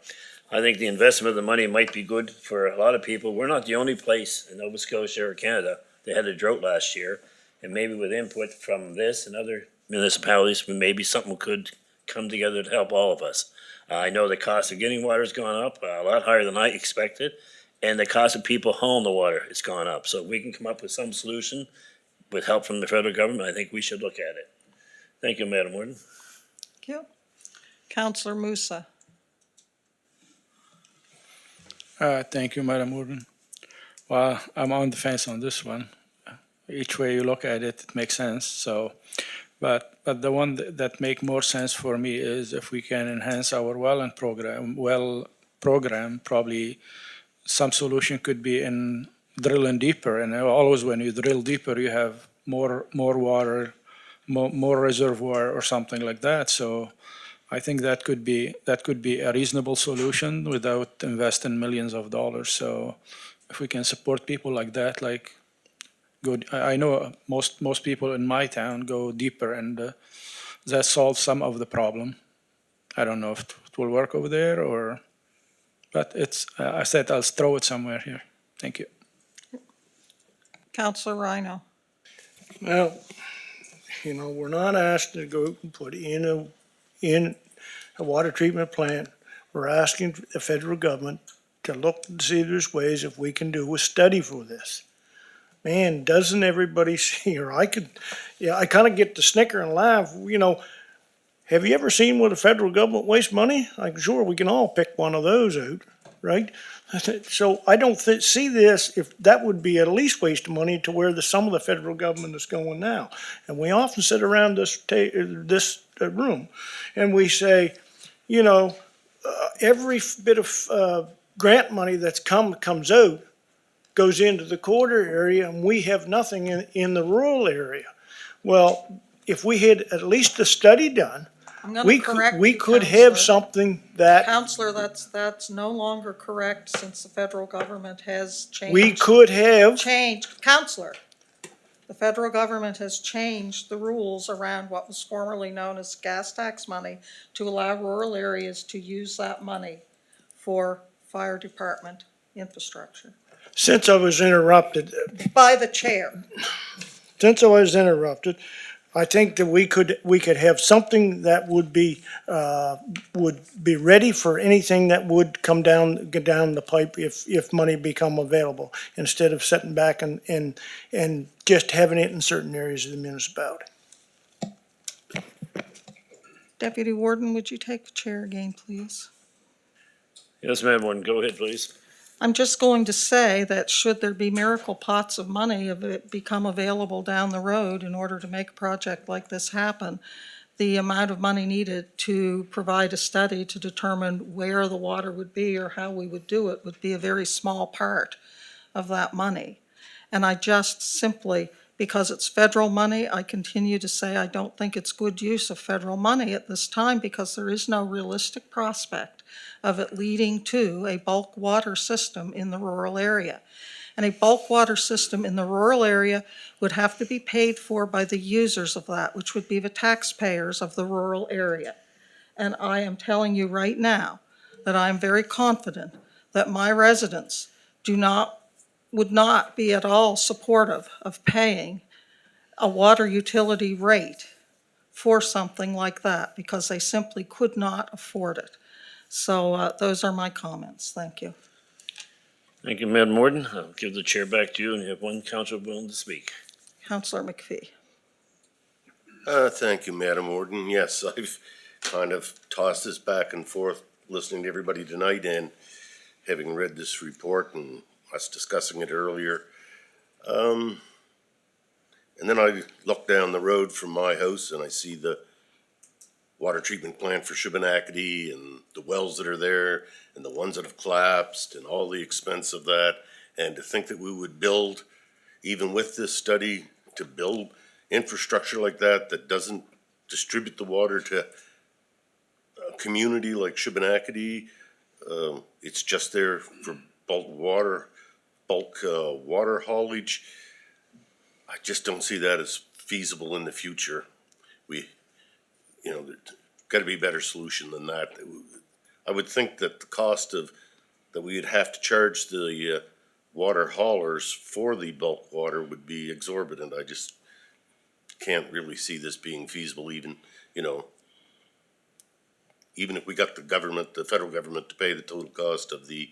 think the investment of the money might be good for a lot of people. We're not the only place in Nova Scotia or Canada that had a drought last year. And maybe with input from this and other municipalities, maybe something could come together to help all of us. I know the cost of getting water's gone up a lot higher than I expected. And the cost of people hauling the water has gone up. So if we can come up with some solution with help from the federal government, I think we should look at it. Thank you, Madam Warden. Thank you. Councillor Musa. Thank you, Madam Warden. Well, I'm on the fence on this one. Each way you look at it, it makes sense. So, but the one that make more sense for me is if we can enhance our well program, probably some solution could be in drilling deeper. And always when you drill deeper, you have more water more reservoir or something like that. So I think that could be a reasonable solution without investing millions of dollars. So if we can support people like that, like I know most people in my town go deeper, and that solves some of the problem. I don't know if it will work over there but it's, I said I'll throw it somewhere here. Thank you. Counselor Rhino. Well, you know, we're not asked to go and put in a water treatment plant. We're asking the federal government to look and see if there's ways if we can do a study for this. Man, doesn't everybody see, or I kind of get to snicker and laugh, you know, have you ever seen where the federal government wastes money? I'm sure we can all pick one of those out, right? So I don't see this, if that would be at least waste of money to where some of the federal government is going now. And we often sit around this room and we say, you know, every bit of grant money that's comes out goes into the corridor area, and we have nothing in the rural area. Well, if we had at least a study done, I'm gonna correct we you, could have Counselor. something that Counselor, that's no longer correct since the federal government has changed. we could have. Counselor, the federal government has changed the rules around what was formerly known as gas tax money to allow rural areas to use that money for fire department infrastructure. Since I was interrupted, By the chair. I think that we could have something that would be ready for anything that would get down the pipe if money become available, instead of sitting back and just having it in certain areas of the municipality. Deputy Warden, would you take the chair again, please? Yes, Madam Warden, go ahead, please. I'm just going to say that should there be miracle pots of money of it become available down the road in order to make a project like this happen, the amount of money needed to provide a study to determine where the water would be or how we would do it would be a very small part of that money. And I just simply, because it's federal money, I continue to say I don't think it's good use of federal money at this time because there is no realistic prospect of it leading to a bulk water system in the rural area. And a bulk water system in the rural area would have to be paid for by the users of that, which would be the taxpayers of the rural area. And I am telling you right now that I am very confident that my residents would not be at all supportive of paying a water utility rate for something like that because they simply could not afford it. So those are my comments. Thank you. Thank you, Madam Warden. I'll give the chair back to you and have one counselor willing to speak. Councillor McPhee. Thank you, Madam Warden. Yes, I've kind of tossed this back and forth, listening to everybody tonight and having read this report and us discussing it earlier. And then I look down the road from my house and I see the water treatment plant for Shubenacadie and the wells that are there and the ones that have collapsed and all the expense of that. And to think that we would build, even with this study, to build infrastructure like that doesn't distribute the water to a community like Shubenacadie. It's just there for bulk water haulage. I just don't see that as feasible in the future. There's got to be a better solution than that. I would think that the cost that we would have to charge the water haulers for the bulk water would be exorbitant. I just can't really see this being feasible, even if we got the federal government to pay the total cost of the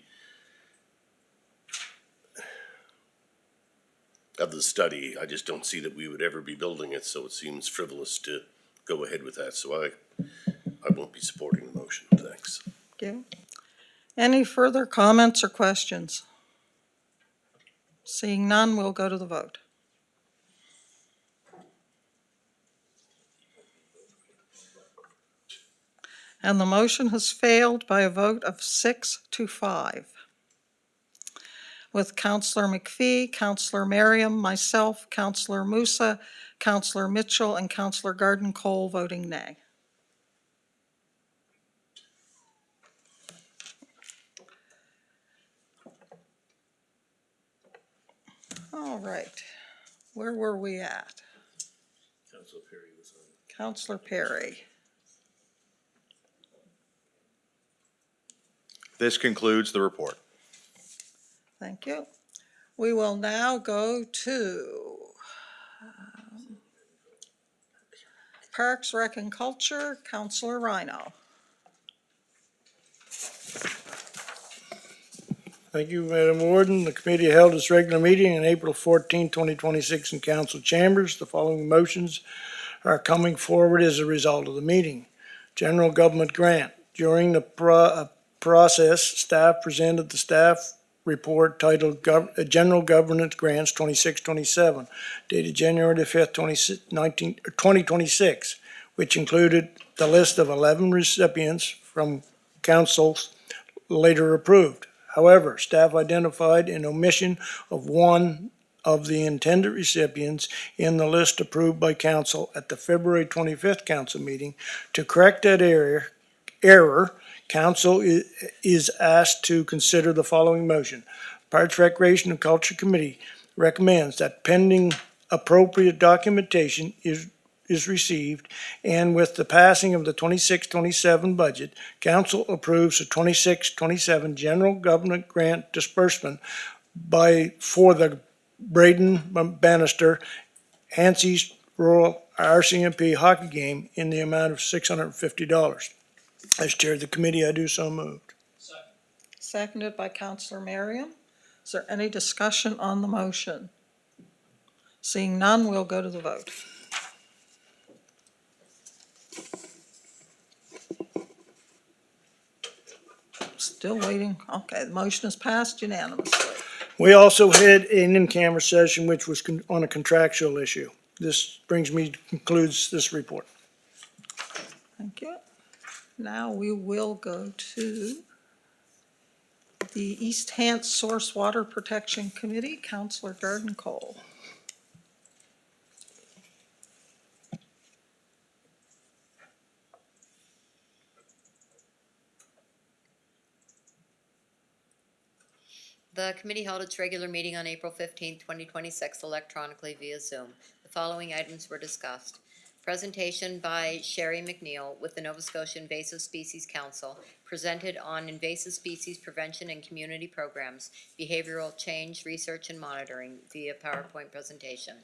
study. I just don't see that we would ever be building it, so it seems frivolous to go ahead with that. So I won't be supporting the motion. Thanks. Thank you. Any further comments or questions? Seeing none, we'll go to the vote. And the motion has failed by a vote of 6-5. with Counselor McPhee, Counselor Merriam, myself, Counselor Musa, Counselor Mitchell, and Counselor Garden Cole voting nay. All right, where were we at? Council Perry was on. Counselor Perry. This concludes the report. Thank you. We will now go to Parks, Rec, and Culture, Counselor Rhino. Thank you, Madam Warden. The committee held its regular meeting on April 14, 2026 in council chambers. The following motions are coming forward as a result of the meeting. General government grant. During the process, staff presented the staff report titled General Governance Grants 2627, dated January the 5th, 2026, which included the list of 11 recipients from councils later approved. However, staff identified an omission of one of the intended recipients in the list approved by council at the February 25th council meeting. To correct that error, council is asked to consider the following motion. Parks, Recreation, and Culture Committee recommends that pending appropriate documentation is received, and with the passing of the 26-27 budget, council approves the 26-27 general government grant disbursement for the Braden Bannister Hanseys Rural RCMP hockey game in the amount of $650. As chair of the committee, I do so moved. Seconded by Counselor Merriam. Is there any discussion on the motion? Seeing none, we'll go to the vote. Still waiting. Okay, the motion is passed unanimously. We also had an in-camera session which was on a contractual issue. This concludes this report. Thank you. Now we will go to the East Hants Source Water Protection Committee, Counselor Garden Cole. The committee held its regular meeting on April 15, 2026, electronically via Zoom. The following items were discussed. Presentation by Sherry McNeil with the Nova Scotia Invasive Species Council, presented on invasive species prevention and community programs, behavioral change, research, and monitoring via PowerPoint presentation.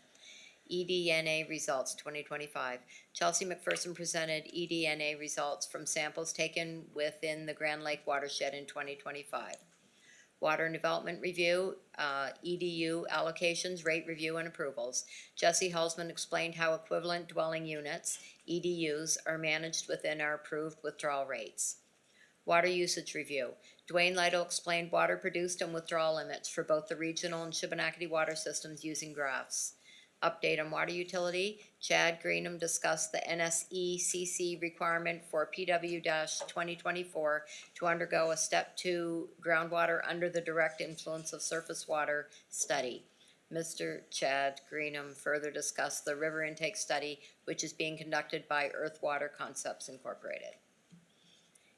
eDNA results 2025. Chelsea McPherson presented eDNA results from samples taken within the Grand Lake watershed in 2025. Water and Development Review, EDU allocations, rate review, and approvals. Jesse Halsman explained how equivalent dwelling units, EDUs, are managed within our approved withdrawal rates. Water Usage Review. Dwayne Lytle explained water produced and withdrawal limits for both the regional and Shubenacadie water systems using graphs. Update on water utility. Chad Greenham discussed the NSECC requirement for PW-2024 to undergo a Step 2 groundwater under the direct influence of surface water study. Mr. Chad Greenham further discussed the river intake study, which is being conducted by Earth Water Concepts Incorporated.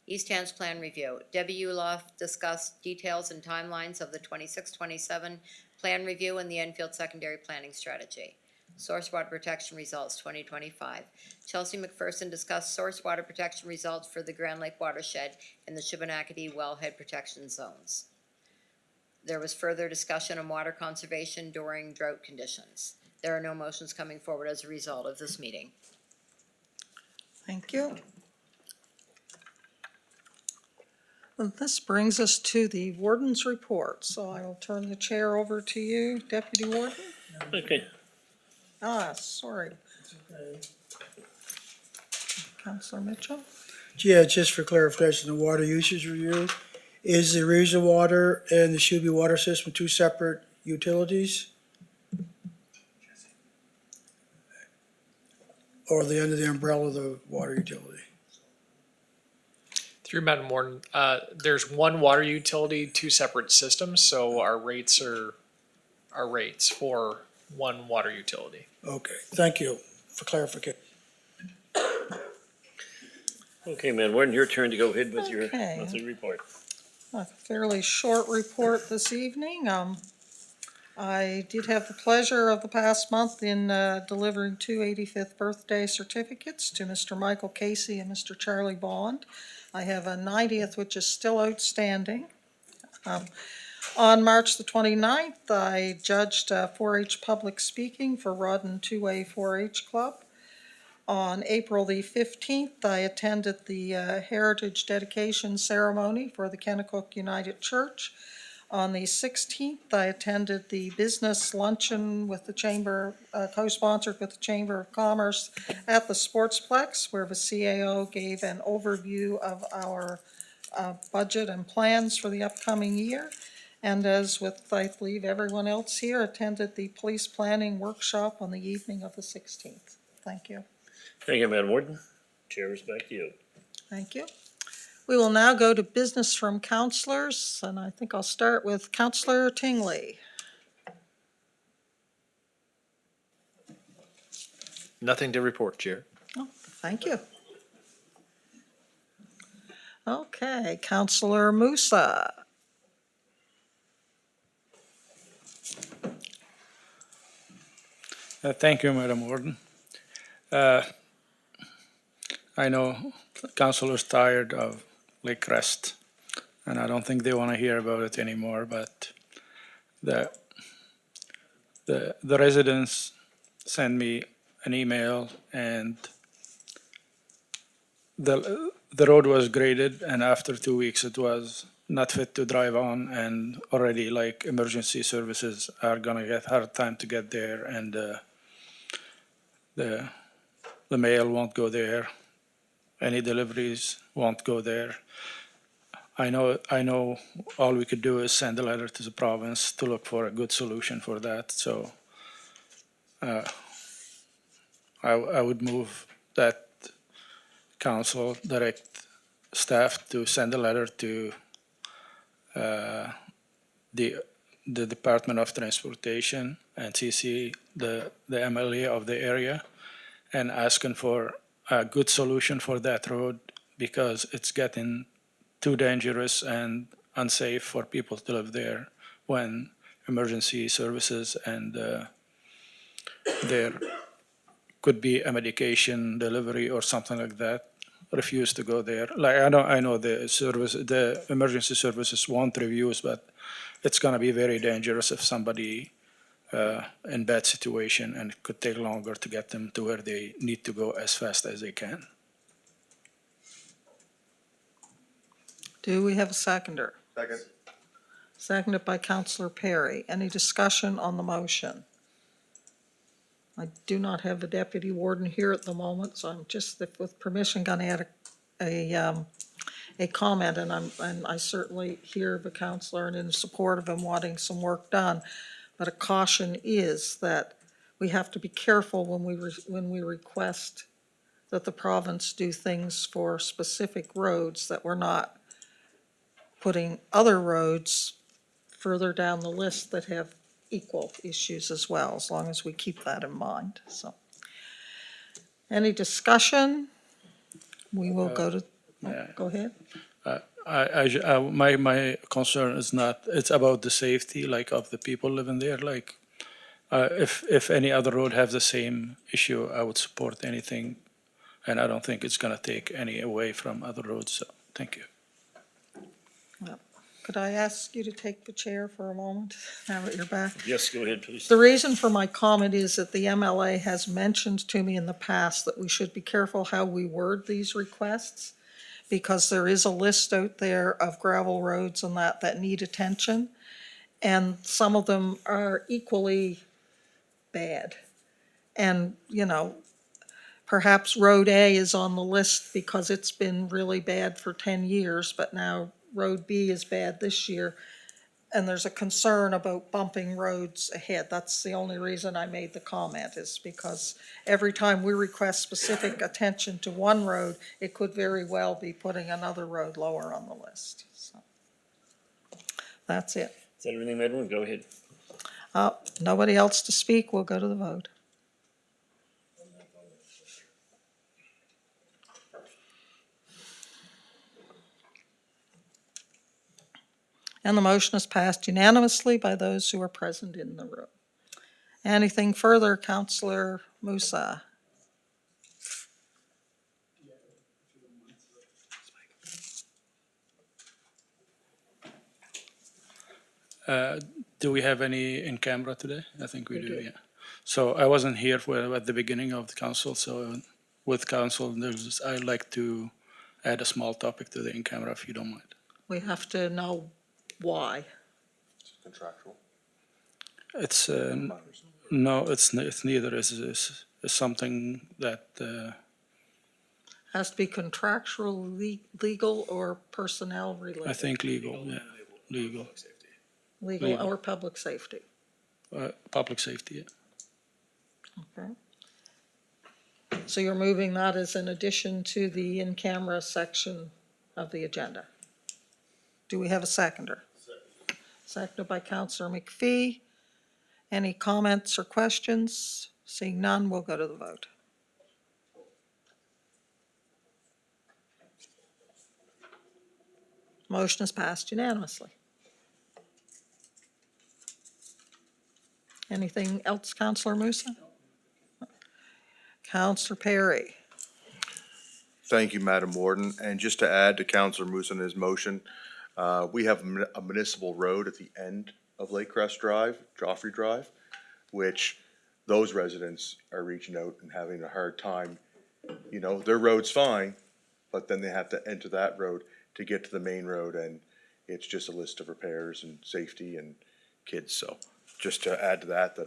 East Hants Plan Review. Debbie Uloff discussed details and timelines of the 26-27 Plan Review and the Enfield Secondary Planning Strategy. Source Water Protection Results 2025. Chelsea McPherson discussed source water protection results for the Grand Lake watershed and the Shubenacadie wellhead protection zones. There was further discussion on water conservation during drought conditions. There are no motions coming forward as a result of this meeting. Thank you. Well, this brings us to the warden's report, so I will turn the chair over to you, Deputy Warden. Okay. Sorry. Counselor Mitchell? Yeah, just for clarification, the water usage review, is the regional water and the Shuby water system two separate utilities? Or are they under the umbrella of the water utility? Through Madam Warden, there's one water utility, two separate systems, so our rates are our rates for one water utility. Okay, thank you for clarification. Okay, Madam Warden, your turn to go ahead with your Okay. monthly report. A fairly short report this evening. I did have the pleasure of the past month in delivering two 85th birthday certificates to Mr. Michael Casey and Mr. Charlie Bond. I have a 90th, which is still outstanding. On March the 29th, I judged 4-H public speaking for Rawdon 2A 4-H Club. On April the 15th, I attended the Heritage Dedication Ceremony for the Kennecott United Church. On the 16th, I attended the Business Luncheon with the Chamber, co-sponsored with the Chamber of Commerce at the Sportsplex, where the CAO gave an overview of our budget and plans for the upcoming year. And as with, I believe, everyone else here, attended the Police Planning Workshop on the evening of the 16th. Thank you. Thank you, Madam Warden. Chair is back to you. Thank you. We will now go to business from councilors, and I think I'll start with Councilor Tingley. Nothing to report, Chair. Oh, thank you. Okay, Councilor Musa. Thank you, Madam Warden. I know councilors tired of Lake Crest, and I don't think they want to hear about it anymore, but the residents sent me an email, and the road was graded, and after 2 weeks it was not fit to drive on, and already like emergency services are gonna get hard time to get there, and the mail won't go there. Any deliveries won't go there. I know all we could do is send a letter to the province to look for a good solution for that, so I would move that council direct staff to send a letter to the Department of Transportation and CC the MLA of the area and asking for a good solution for that road, because it's getting too dangerous and unsafe for people to live there when emergency services and there could be a medication delivery or something like that refuse to go there. Like I know the emergency services want reviews, but it's gonna be very dangerous if somebody in bad situation, and it could take longer to get them to where they need to go as fast as they can. Do we have a seconder? Second. Seconded by Councilor Perry. Any discussion on the motion? I do not have the deputy warden here at the moment, so I'm just, with permission, going to add a comment, and I certainly hear the councilor and in support of him wanting some work done. But a caution is that we have to be careful when we request that the province do things for specific roads, that we're not putting other roads further down the list that have equal issues as well, as long as we keep that in mind, so. Any discussion? We will go to, go ahead. My concern is not, it's about the safety, like, of the people living there, like, if any other road have the same issue, I would support anything, and I don't think it's gonna take any away from other roads, so, thank you. Could I ask you to take the chair for a moment, now that you're back? Yes, go ahead, please. The reason for my comment is that the MLA has mentioned to me in the past that we should be careful how we word these requests, because there is a list out there of gravel roads and that need attention, and some of them are equally bad. And, you know, perhaps Road A is on the list because it's been really bad for 10 years, but now Road B is bad this year. and there's a concern about bumping roads ahead. That's the only reason I made the comment, is because every time we request specific attention to one road, it could very well be putting another road lower on the list. So that's it. Is that everything, Edwin? Go ahead. Nobody else to speak, we'll go to the vote. And the motion is passed unanimously by those who are present in the room. Anything further, Councillor Musa? Do we have any in camera today? I think we do, yeah. So I wasn't here at the beginning of the council, so with council, I'd like to add a small topic to the in camera, if you don't mind. We have to know why. Contractual. It's, no, it's neither. It's something that, Has to be contractual, legal, or personnel I related? think legal, yeah, legal. Legal legal. or public safety? Public safety, yeah. Okay. So you're moving that as an addition to the in-camera section of the agenda? Do we have a seconder? Seconded by Councillor McPhee. Any comments or questions? Seeing none, we'll go to the vote. Motion is passed unanimously. Anything else, Councillor Musa? Councillor Perry. Thank you, Madam Warden. And just to add to Councillor Moose and his motion, we have a municipal road at the end of Lake Crest Drive, Joffrey Drive, which those residents are reaching out and having a hard time. You know, their road's fine, but then they have to enter that road to get to the main road, and it's just a list of repairs and safety and kids. So just to add to that,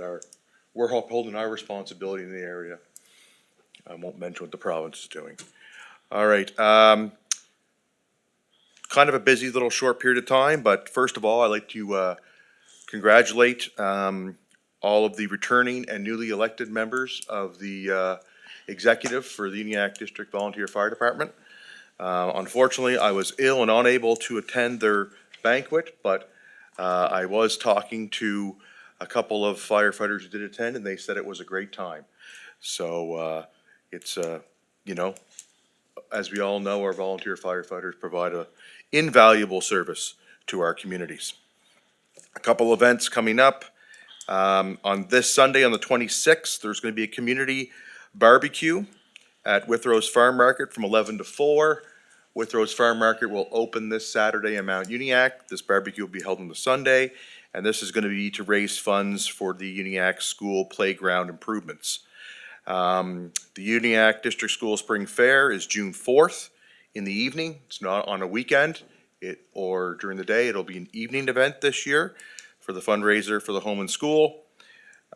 we're holding our responsibility in the area. I won't mention what the province is doing. All right, kind of a busy little short period of time, but first of all, I'd like to congratulate all of the returning and newly elected members of the executive for the Uniacke District Volunteer Fire Department. Unfortunately, I was ill and unable to attend their banquet, but I was talking to a couple of firefighters who did attend, and they said it was a great time. So it's, you know, as we all know, our volunteer firefighters provide a invaluable service to our communities. A couple events coming up. On this Sunday, on the 26th, there's going to be a community barbecue at Withrose Farm Market from 11 to 4. Withrose Farm Market will open this Saturday in Mount Uniacke. This barbecue will be held on the Sunday, and this is going to be to raise funds for the Uniacke School playground improvements. The Uniacke District School Spring Fair is June 4th in the evening. It's not on a weekend or during the day. It'll be an evening event this year for the fundraiser for the home and school.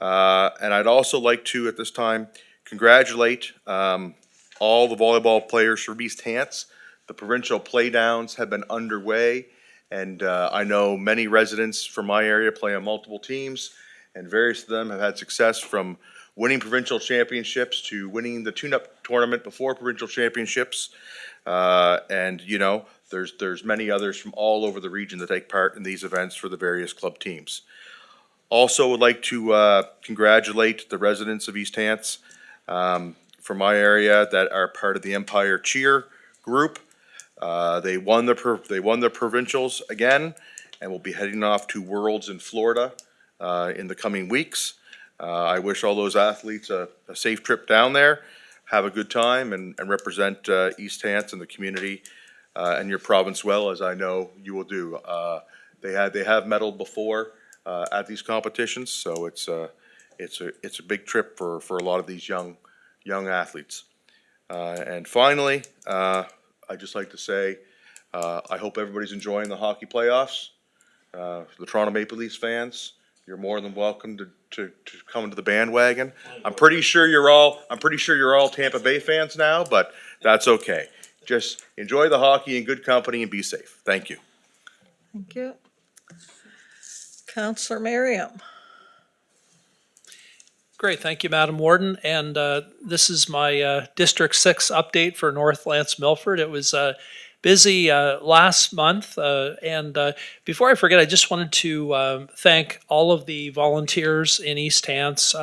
And I'd also like to, at this time, congratulate all the volleyball players from East Hants. The provincial playdowns have been underway, and I know many residents from my area play on multiple teams, and various of them have had success from winning provincial championships to winning the tune-up tournament before provincial championships. And, you know, there's many others from all over the region that take part in these events for the various club teams. Also would like to congratulate the residents of East Hants from my area that are part of the Empire Cheer group. They won the provincials again, and will be heading off to Worlds in Florida in the coming weeks. I wish all those athletes a safe trip down there, have a good time, and represent East Hants and the community and your province well, as I know you will do. They have medaled before at these competitions, so it's a big trip for a lot of these young athletes. And finally, I'd just like to say I hope everybody's enjoying the hockey playoffs. The Toronto Maple Leafs fans, you're more than welcome to come into the bandwagon. I'm pretty sure you're all Tampa Bay fans now, but that's okay. Just enjoy the hockey in good company and be safe. Thank you. Thank you. Counselor Merriam. Great, thank you, Madam Warden. And this is my District 6 update for North Lance Milford. It was busy last month. And before I forget, I just wanted to thank all of the volunteers in East Hants,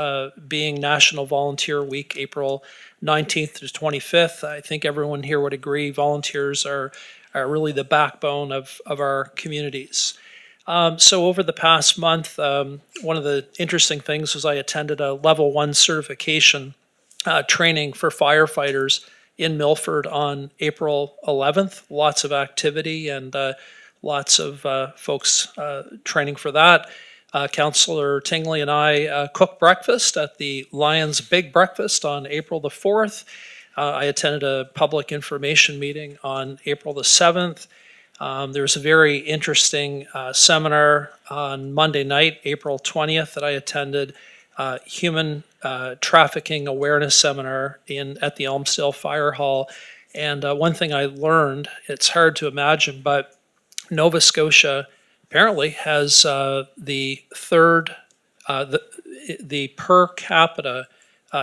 being National Volunteer Week, April 19th to 25th. I think everyone here would agree volunteers are really the backbone of our communities. So over the past month, one of the interesting things was I attended a level 1 certification training for firefighters in Milford on April 11th. Lots of activity and lots of folks training for that. Councillor Tingley and I cooked breakfast at the Lions Big Breakfast on April the 4th. I attended a public information meeting on April the 7th. There was a very interesting seminar on Monday night, April 20th, that I attended, human trafficking awareness seminar at the Elmsdale Fire Hall. And one thing I learned, it's hard to imagine, but Nova Scotia apparently has the third, the per capita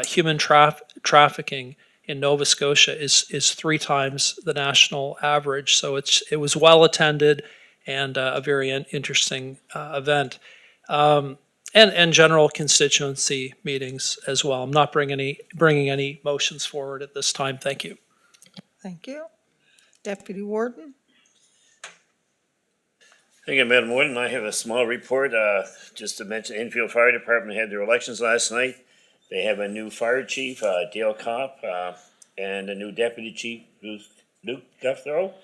human trafficking in Nova Scotia is 3 times the national average. So it was well attended and a very interesting event. And general constituency meetings as well. I'm not bringing any motions forward at this time. Thank you. Thank you. Deputy Warden. Thank you, Madam Warden. I have a small report, just to mention Enfield Fire Department had their elections last night. They have a new fire chief, Dale Kopp, and a new deputy chief, Luke Guthrow.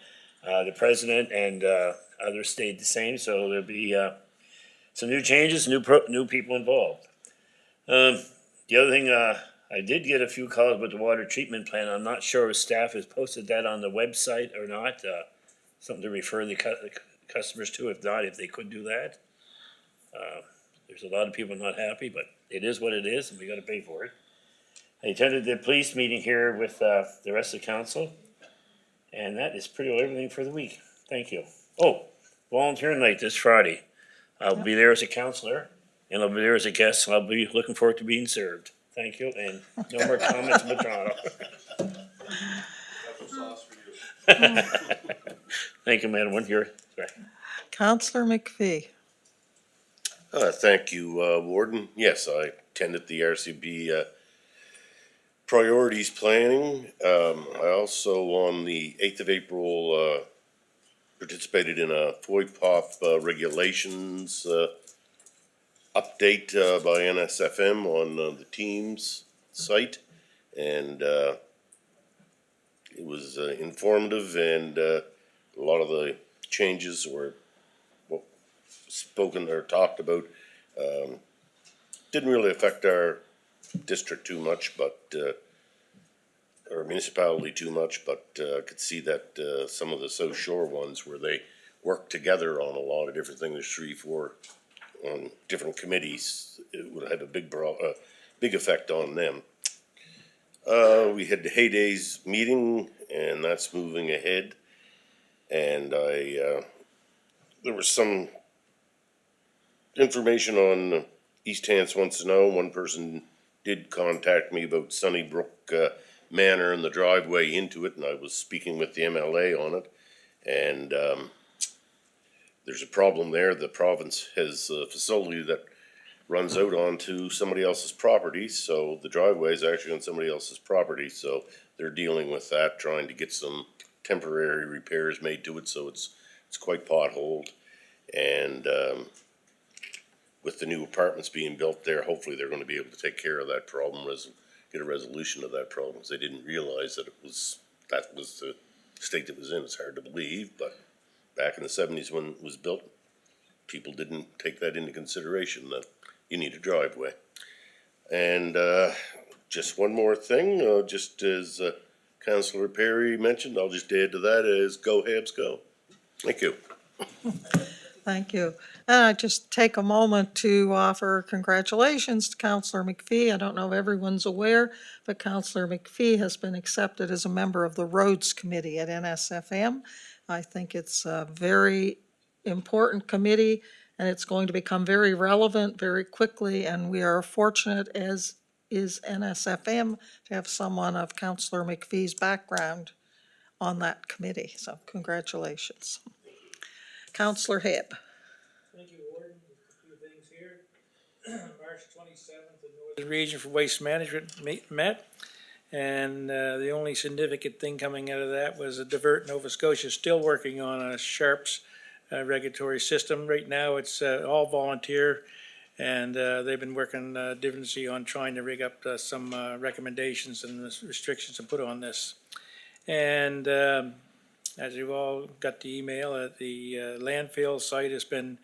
The president and others stayed the same, so there'll be some new changes, new people involved. The other thing, I did get a few calls about the water treatment plant. I'm not sure if staff has posted that on the website or not. Something to refer the customers to. If not, if they could do that. There's a lot of people not happy, but it is what it is, and we got to pay for it. I attended the police meeting here with the rest of the council, and that is pretty well everything for the week. Thank you. Oh, volunteer night this Friday. I'll be there as a counselor, and I'll be there as a guest, and I'll be looking forward to being served. Thank you, and no more comments from Toronto. Thank you, Madam Warden. Councillor McPhee. Thank you, Warden. Yes, I attended the RCB priorities planning. I also, on the 8th of April, participated in a FOIPOP regulations update by NSFM on the Teams site. And it was informative, and a lot of the changes were spoken or talked about. Didn't really affect our district too much, but or municipality too much, but I could see that some of the South Shore ones where they work together on a lot of different things, there's 3, 4 on different committees, it would have a big effect on them. We had the Heydays meeting, and that's moving ahead. And there was some information on East Hants wants to know. One person did contact me about Sunnybrook Manor and the driveway into it, and I was speaking with the MLA on it. And there's a problem there. The province has a facility that runs out onto somebody else's property, so the driveway is actually on somebody else's property, so they're dealing with that, trying to get some temporary repairs made to it, so it's quite potholed. And with the new apartments being built there, hopefully they're going to be able to take care of that problem, get a resolution of that problem, because they didn't realize that that was the state it was in. It's hard to believe, but back in the 70s when it was built, people didn't take that into consideration, that you need a driveway. And just one more thing, just as Councillor Perry mentioned, I'll just add to that is go Habs go. Thank you. Thank you. And I just take a moment to offer congratulations to Councillor McPhee. I don't know if everyone's aware, but Councillor McPhee has been accepted as a member of the Roads Committee at NSFM. I think it's a very important committee, and it's going to become very relevant very quickly, and we are fortunate, as is NSFM, to have someone of Councillor McPhee's background on that committee, so congratulations. Councillor Hebb. Thank you, Warden. A few things here. March 27th, the Northern Region for Waste Management met, and the only significant thing coming out of that was Divert Nova Scotia is still working on a SHARPS regulatory system. Right now, it's all volunteer, and they've been working diligently on trying to rig up some recommendations and restrictions to put on this. And as you've all got the email, the landfill site has been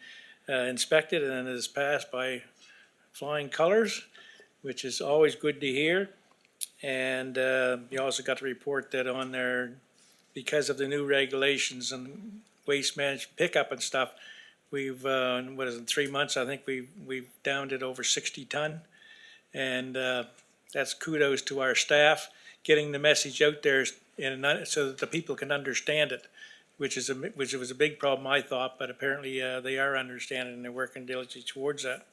inspected and is passed by flying colors, which is always good to hear. And you also got to report that on there, because of the new regulations and waste management pickup and stuff, we've, what is it, 3 months, I think we've downed it over 60 ton. And that's kudos to our staff, getting the message out there so that the people can understand it, which was a big problem, I thought, but apparently they are understanding and they're working diligently towards that.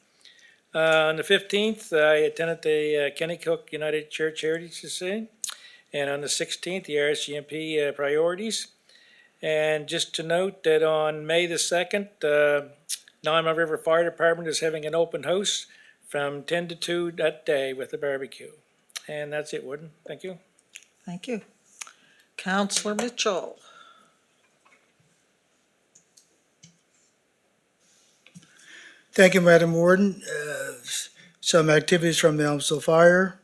On the 15th, I attended the Kennecook United Church Heritage Society, and on the 16th, the RCMP priorities. And just to note that on May the 2nd, Nanaimo River Fire Department is having an open house from 10 to 2 that day with a barbecue. And that's it, Warden. Thank you. Thank you. Councillor Mitchell. Thank you, Madam Warden. Some activities from the Elmsville Fire.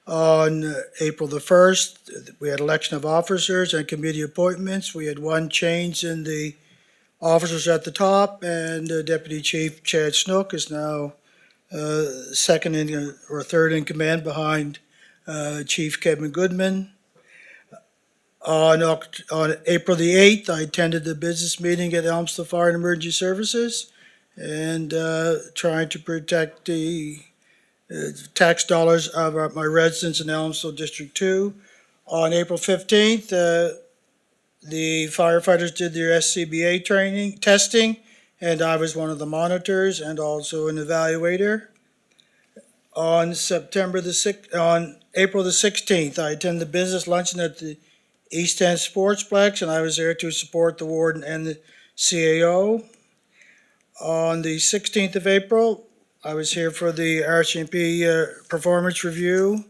On April the 1st, we had election of officers and committee appointments. We had one change in the officers at the top, and Deputy Chief Chad Snook is now second in or third in command behind Chief Kevin Goodman. On April the 8th, I attended the business meeting at Elmsville Fire and Emergency Services, and trying to protect the tax dollars of my residents in Elmsville District 2. On April 15th, the firefighters did their SCBA testing, and I was one of the monitors and also an evaluator. On April the 16th, I attended the business luncheon at the East End Sportsplex, and I was there to support the warden and the CAO. On the 16th of April, I was here for the RCMP performance review.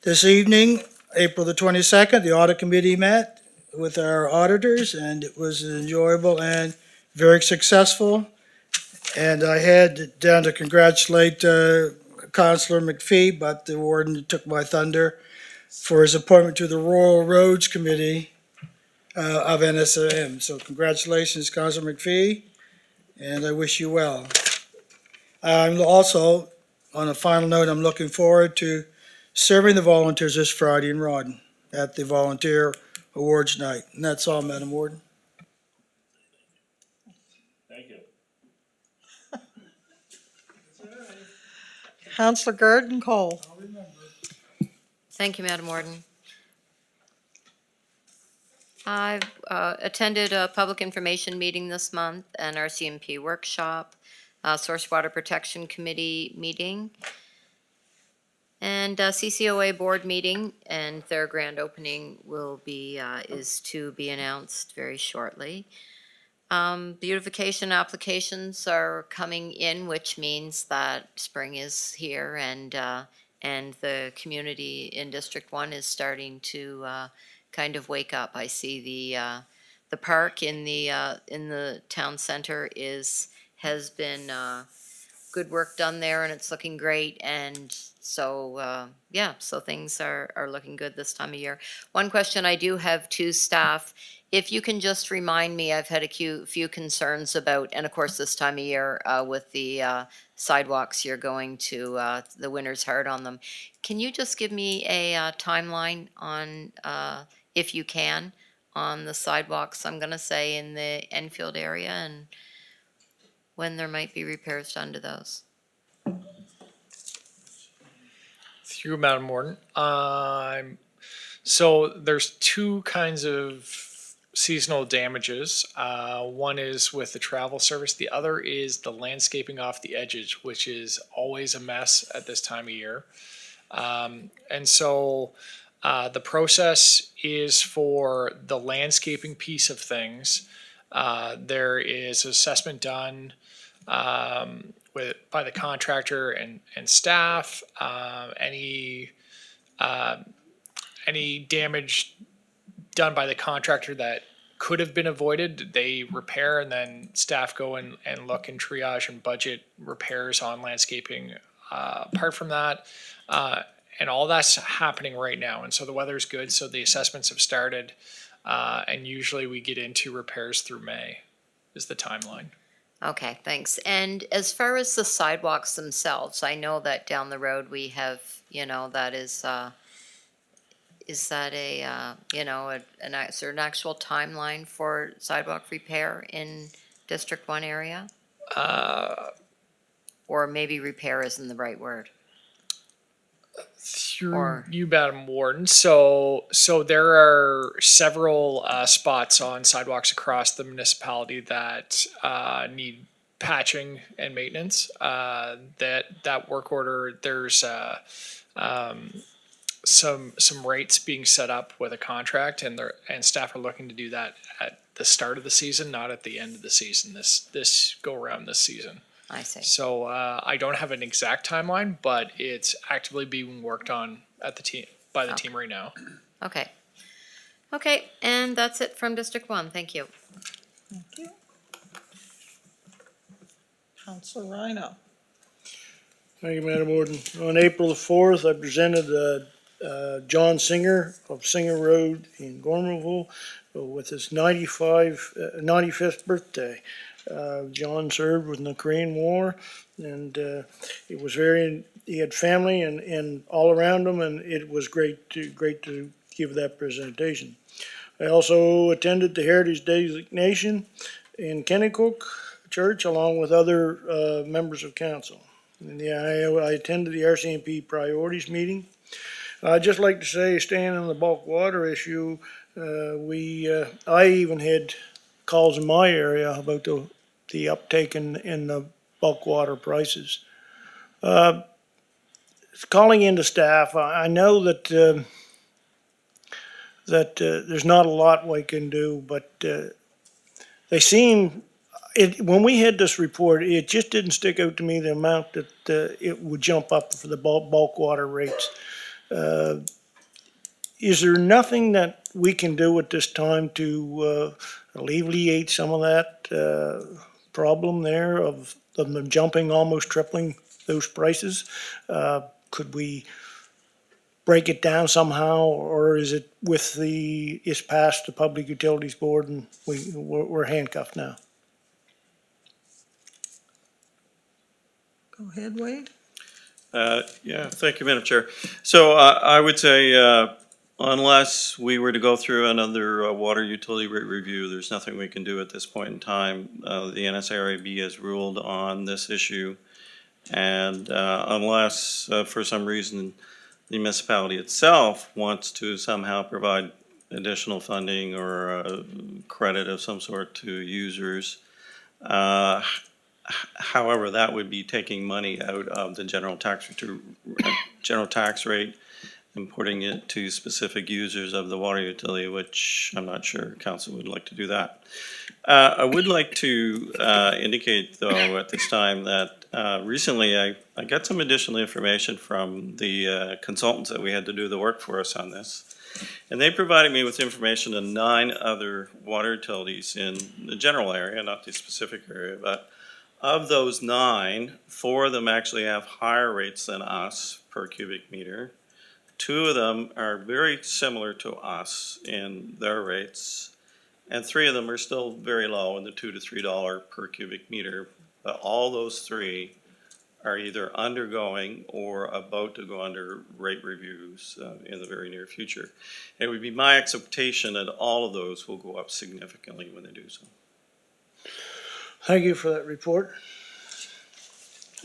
This evening, April the 22nd, the audit committee met with our auditors, and it was enjoyable and very successful. And I had down to congratulate Councillor McPhee, but the warden took my thunder for his appointment to the Rural Roads Committee of NSFM. So congratulations, Councillor McPhee, and I wish you well. I'm also, on a final note, I'm looking forward to serving the volunteers this Friday in Rawdon at the Volunteer Awards Night. And that's all, Madam Warden. Thank you. Councillor Garden Cole. Thank you, Madam Warden. I've attended a public information meeting this month, an RCMP workshop, Source Water Protection Committee meeting, and CCOA board meeting, and their grand opening will be, is to be announced very shortly. Beautification applications are coming in, which means that spring is here, and the community in District 1 is starting to kind of wake up. I see the park in the town center has been good work done there, and it's looking great. And so so things are looking good this time of year. One question I do have to staff: if you can just remind me, I've had a few concerns about, and of course this time of year with the sidewalks, you're going to, the winter's hard on them. Can you just give me a timeline on, if you can, on the sidewalks, I'm gonna say in the Enfield area, and when there might be repairs done to those? Through Madam Warden. So there's two kinds of seasonal damages. One is with the travel service. The other is the landscaping off the edges, which is always a mess at this time of year. And so the process is for the landscaping piece of things. There is assessment done by the contractor and staff. Any damage done by the contractor that could have been avoided, they repair, and then staff go and look and triage and budget repairs on landscaping. Apart from that, and all that's happening right now. And so the weather's good, so the assessments have started, and usually we get into repairs through May is the timeline. Okay, thanks. And as far as the sidewalks themselves, I know that down the road we have, that is that a, is there an actual timeline for sidewalk repair in District 1 area? Or maybe repair isn't the right word. Through you, Madam Warden. So there are several spots on sidewalks across the municipality that need patching and maintenance. That work order, there's some rates being set up with a contract, and staff are looking to do that at the start of the season, not at the end of the season. This go around this season. I see. So I don't have an exact timeline, but it's actively being worked on at the team by the team right now. Okay. Okay, and that's it from District 1. Thank you. Thank you. Councilor Rhino. Thank you, Madam Warden. On April the 4th, I presented John Singer of Singer Road in Gormerville with his 95th birthday. John served with the Korean War, and it was he had family and all around him, and it was great to give that presentation. I also attended the Heritage designation in Kennecook Church along with other members of council. And I attended the RCMP priorities meeting. I'd just like to say, staying on the bulk water issue, I even had calls in my area about the uptake in the bulk water prices. Calling into staff, I know that there's not a lot we can do, but they seem, when we had this report, it just didn't stick out to me the amount that it would jump up for the bulk water rates. Is there nothing that we can do at this time to alleviate some of that problem there of them jumping, almost tripling those prices? Could we break it down somehow, or is it it's past the Public Utilities Board and we're handcuffed now? Go ahead, Wade. Yeah, thank you, Madam Chair. So I would say unless we were to go through another water utility rate review, there's nothing we can do at this point in time. The NSRAB has ruled on this issue, and unless for some reason the municipality itself wants to somehow provide additional funding or credit of some sort to users, however, that would be taking money out of the general tax rate and putting it to specific users of the water utility, which I'm not sure council would like to do that. I would like to indicate, though, at this time that recently I got some additional information from the consultants that we had to do the work for us on this. And they provided me with information on 9 other water utilities in the general area, not the specific area, but of those 9, 4 of them actually have higher rates than us per cubic meter. 2 of them are very similar to us in their rates, and 3 of them are still very low in the $2 to $3 per cubic meter. But all those 3 are either undergoing or about to go under rate reviews in the very near future. It would be my expectation that all of those will go up significantly when they do so. Thank you for that report.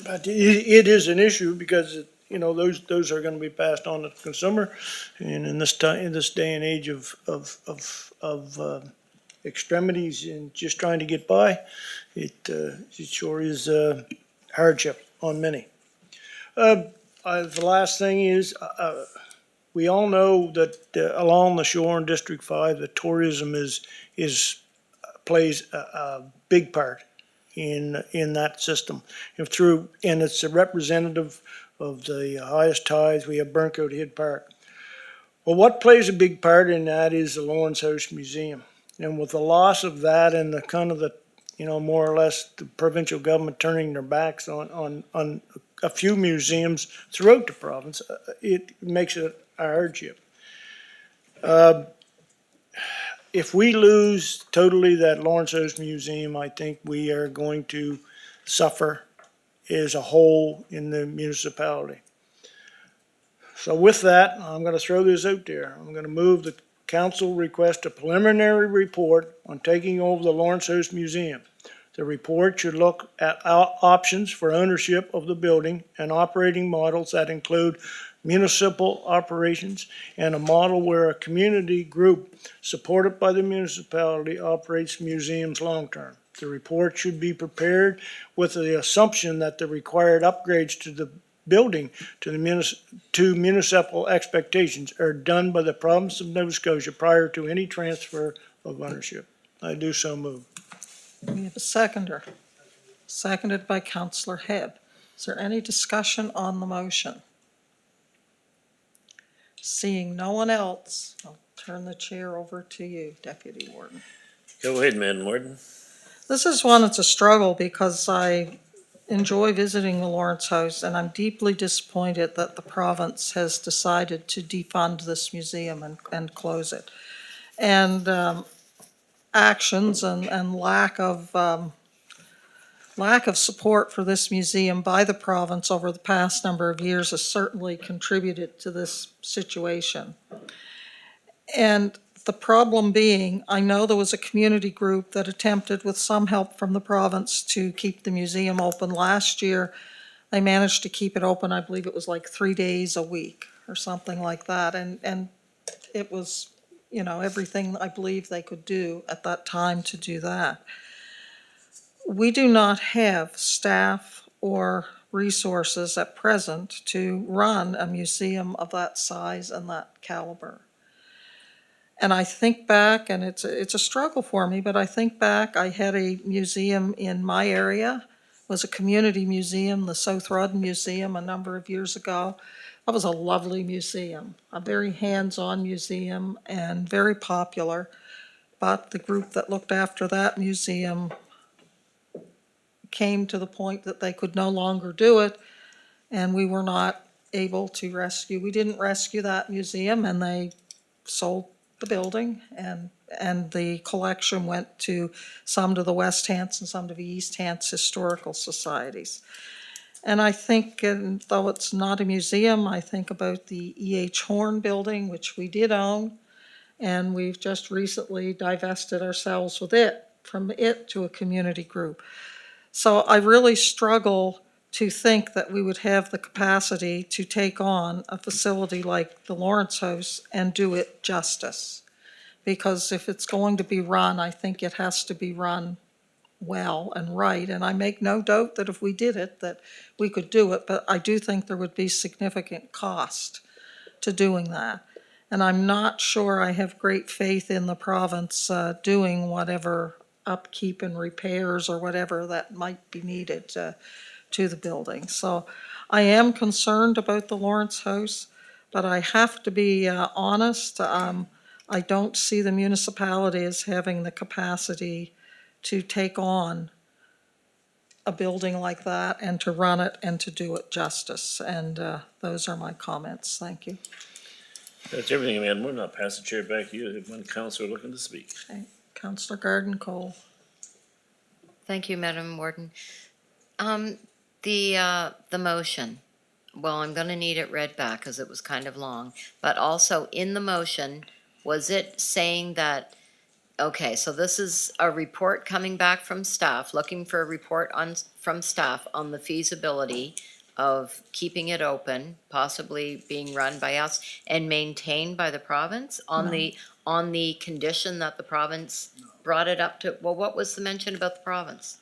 But it is an issue because those are going to be passed on to the consumer, and in this day and age of extremities and just trying to get by, it sure is a hardship on many. The last thing is, we all know that along the shore in District 5, the tourism plays a big part in that system. And it's a representative of the highest tides. We have Burncoat Head Park. Well, what plays a big part in that is the Lawrence House Museum. And with the loss of that and the kind of more or less the provincial government turning their backs on a few museums throughout the province, it makes it a hardship. If we lose totally that Lawrence House Museum, I think we are going to suffer as a whole in the municipality. So with that, I'm going to throw this out there. I'm going to move the council request a preliminary report on taking over the Lawrence House Museum. The report should look at options for ownership of the building and operating models that include municipal operations and a model where a community group supported by the municipality operates museums long-term. The report should be prepared with the assumption that the required upgrades to the building to municipal expectations are done by the province of Nova Scotia prior to any transfer of ownership. I do so move. We have a seconder, seconded by Councillor Hebb. Is there any discussion on the motion? Seeing no one else, I'll turn the chair over to you, Deputy Warden. Go ahead, Madam Warden. This is one that's a struggle because I enjoy visiting the Lawrence House, and I'm deeply disappointed that the province has decided to defund this museum and close it. And actions and lack of support for this museum by the province over the past number of years has certainly contributed to this situation. And the problem being, I know there was a community group that attempted with some help from the province to keep the museum open last year. They managed to keep it open, I believe it was like 3 days a week or something like that. And it was, everything I believe they could do at that time to do that. We do not have staff or resources at present to run a museum of that size and that caliber. And I think back, and it's a struggle for me, but I think back, I had a museum in my area, it was a community museum, the South Rawdon Museum, a number of years ago. That was a lovely museum, a very hands-on museum and very popular. But the group that looked after that museum came to the point that they could no longer do it, and we were not able to rescue. We didn't rescue that museum, and they sold the building, and the collection went to some to the West Hants and some to the East Hants Historical Societies. And I think, and though it's not a museum, I think about the E.H. Horn building, which we did own, and we've just recently divested ourselves from it to a community group. So I really struggle to think that we would have the capacity to take on a facility like the Lawrence House and do it justice. Because if it's going to be run, I think it has to be run well and right. And I make no doubt that if we did it, that we could do it, but I do think there would be significant cost to doing that. And I'm not sure I have great faith in the province doing whatever upkeep and repairs or whatever that might be needed to the building. So I am concerned about the Lawrence House, but I have to be honest. I don't see the municipality as having the capacity to take on a building like that and to run it and to do it justice. And those are my comments. Thank you. That's everything, Madam Warden. I'll pass the chair back to you. There's one councillor looking to speak. Okay. Councillor Garden Cole. Thank you, Madam Warden. The motion, well, I'm going to need it read back because it was kind of long, but also in the motion, was it saying that, okay, so this is a report coming back from staff, looking for a report from staff on the feasibility of keeping it open, possibly being run by us and maintained by the province on on the condition that the province brought it up to, well, what was the mention about the province?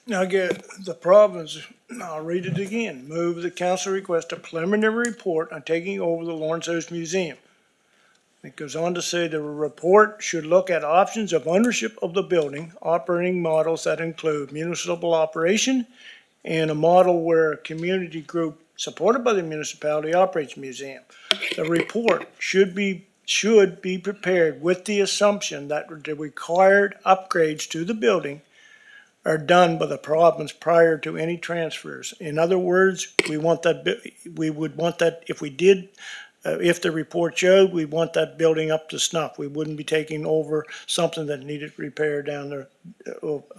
Now, get the province, I'll read it again. Move the council request a preliminary report on taking over the Lawrence House Museum. It goes on to say the report should look at options of ownership of the building, operating models that include municipal operation, and a model where a community group supported by the municipality operates the museum. The report should be prepared with the assumption that the required upgrades to the building are done by the province prior to any transfers. In other words, we would want that, if we did, if the report showed, we want that building up to snuff. We wouldn't be taking over something that needed repair down there,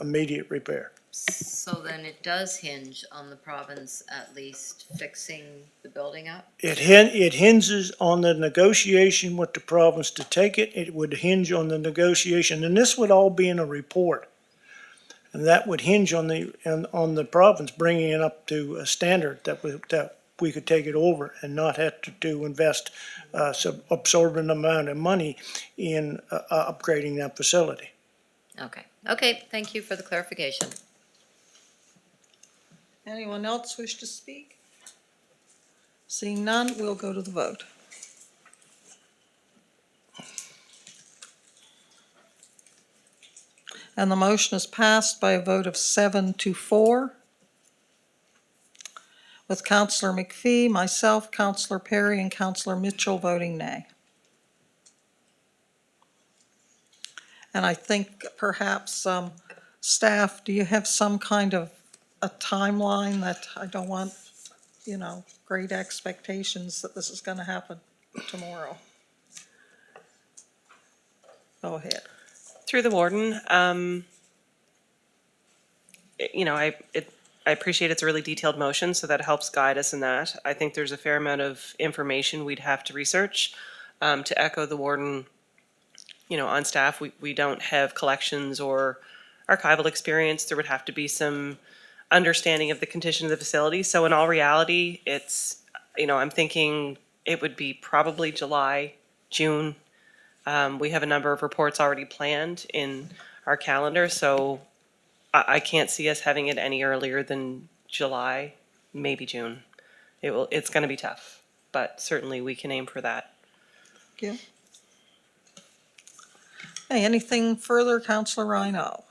immediate repair. So then it does hinge on the province at least fixing the building up? It hinges on the negotiation with the province to take it. It would hinge on the negotiation, and this would all be in a report. And that would hinge on the province bringing it up to a standard that we could take it over and not have to invest some absorbent amount of money in upgrading that facility. Okay, thank you for the clarification. Anyone else wish to speak? Seeing none, we'll go to the vote. And the motion is passed by a vote of 7-4, with Councillor McPhee, myself, Councillor Perry, and Councillor Mitchell voting nay. And I think perhaps, staff, do you have some kind of a timeline that I don't want, great expectations that this is gonna happen tomorrow? Go ahead. Through the warden, I appreciate it's a really detailed motion, so that helps guide us in that. I think there's a fair amount of information we'd have to research. To echo the warden, on staff, we don't have collections or archival experience. There would have to be some understanding of the condition of the facility. So in all reality, it's, I'm thinking it would be probably July, June. We have a number of reports already planned in our calendar, so I can't see us having it any earlier than July, maybe June. It's gonna be tough, but certainly we can aim for that. Thank you. Hey, anything further, Councillor Rhino?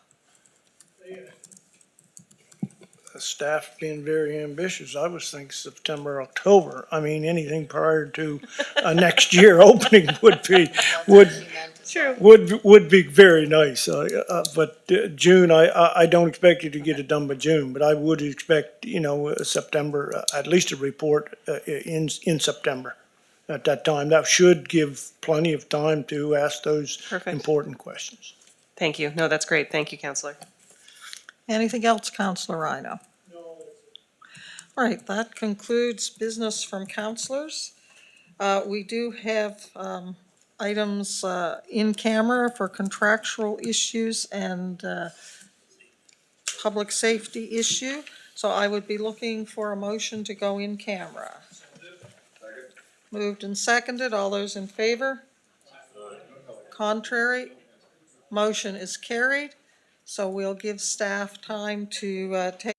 Staff being very ambitious, I was thinking September, October. I mean, anything prior to next year opening would be very nice. But June, I don't expect you to get it done by June, but I would expect, September, at least a report in September at that time. That should give plenty of time to ask those important questions. Thank you. No, that's great. Thank you, Councillor. Anything else, Councillor Rhino? No. All right, that concludes business from councillors. We do have items in camera for contractual issues and public safety issue. So I would be looking for a motion to go in camera. Moved and seconded. All those in favor? Contrary? Motion is carried. So we'll give staff time to take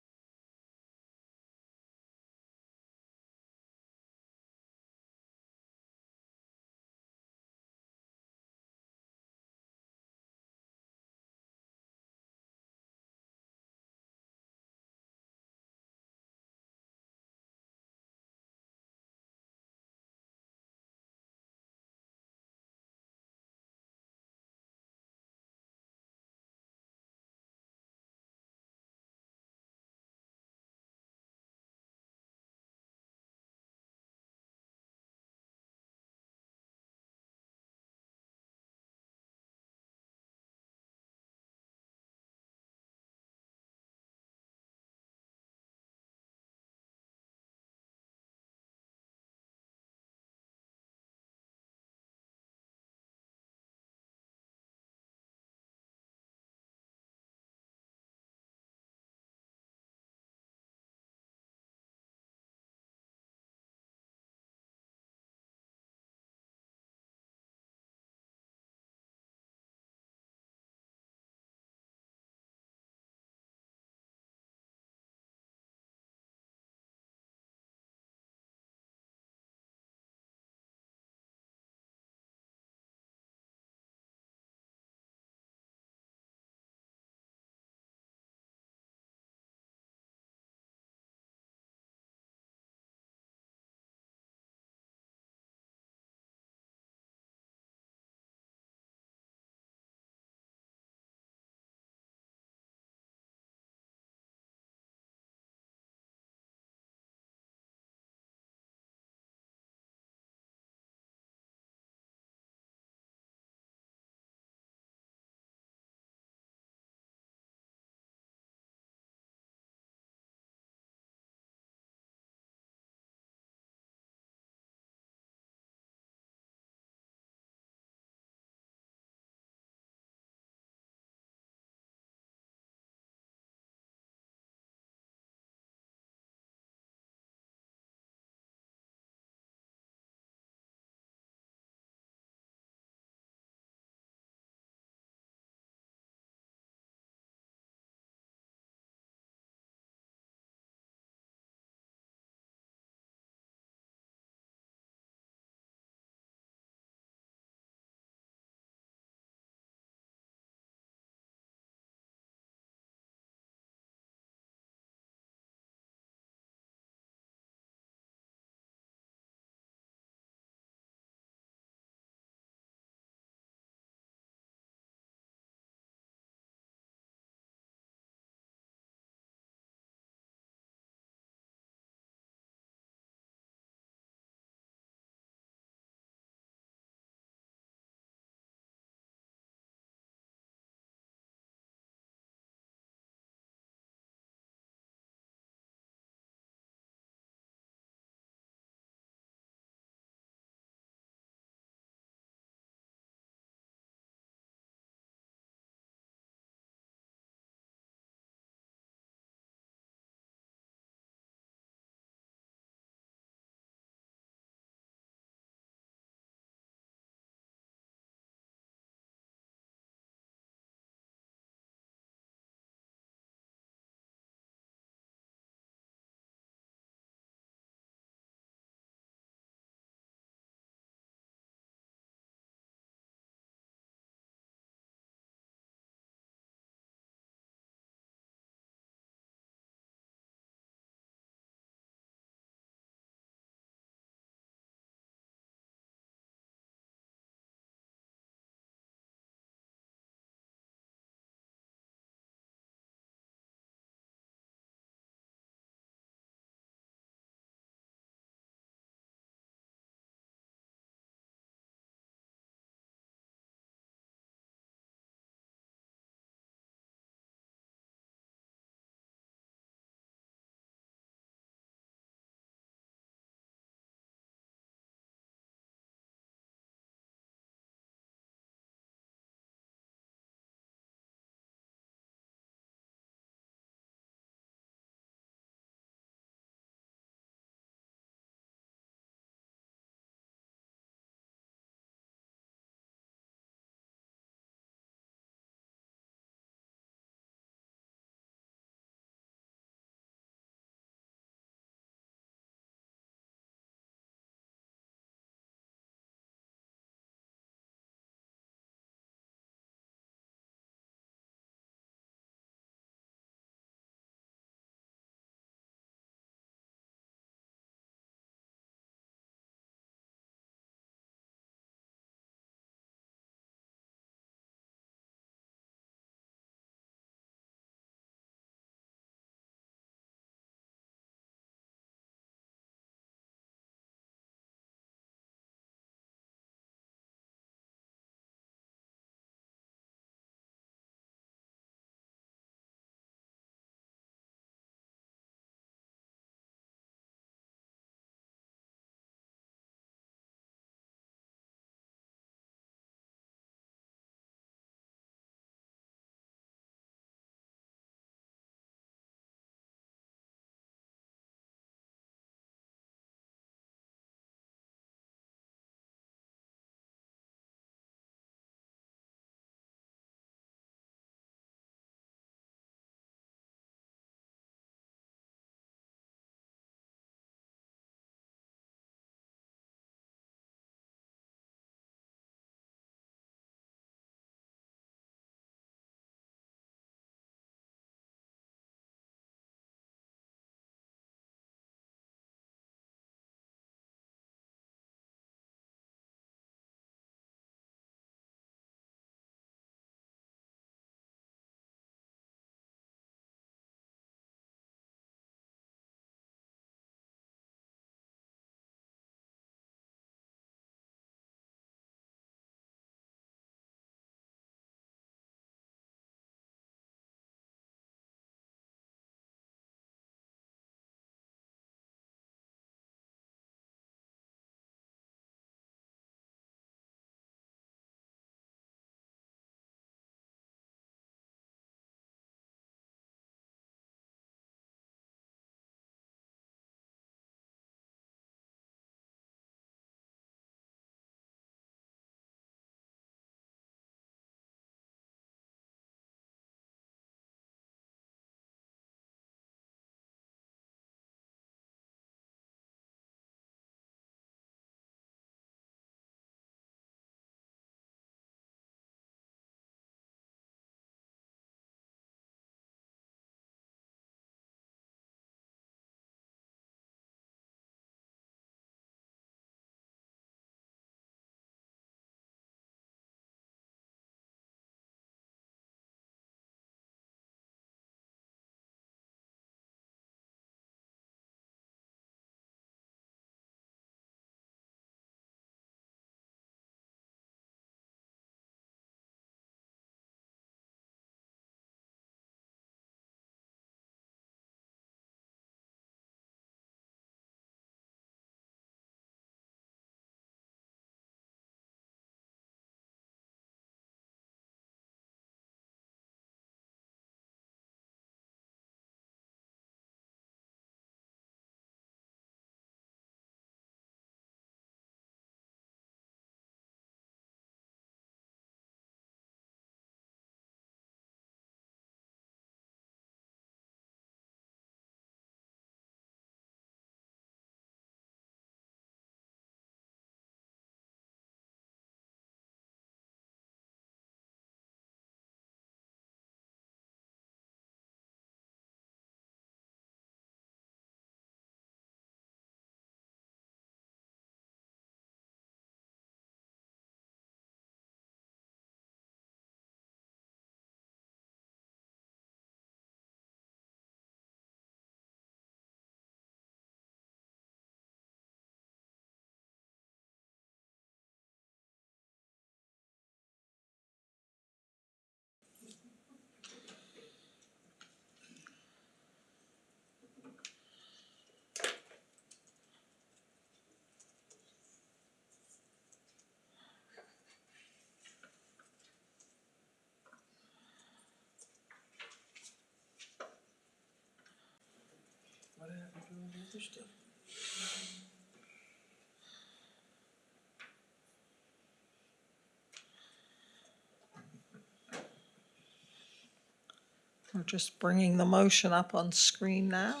We're just bringing the motion up on screen now.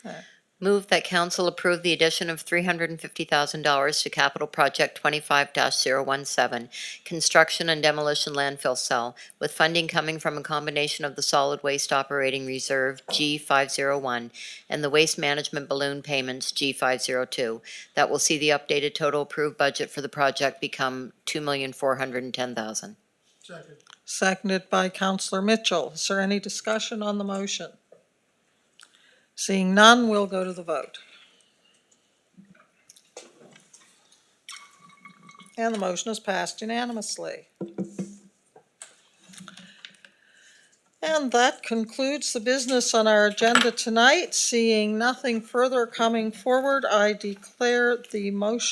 Okay. Move that council approve the addition of $350,000 to capital project 25-017, construction and demolition landfill cell, with funding coming from a combination of the solid waste operating reserve G501 and the waste management balloon payments G502. That will see the updated total approved budget for the project become $2,410,000. Seconded by Counselor Mitchell. Is there any discussion on the motion? Seeing none, we'll go to the vote. And the motion is passed unanimously. And that concludes the business on our agenda tonight. Seeing nothing further coming forward, I declare the motion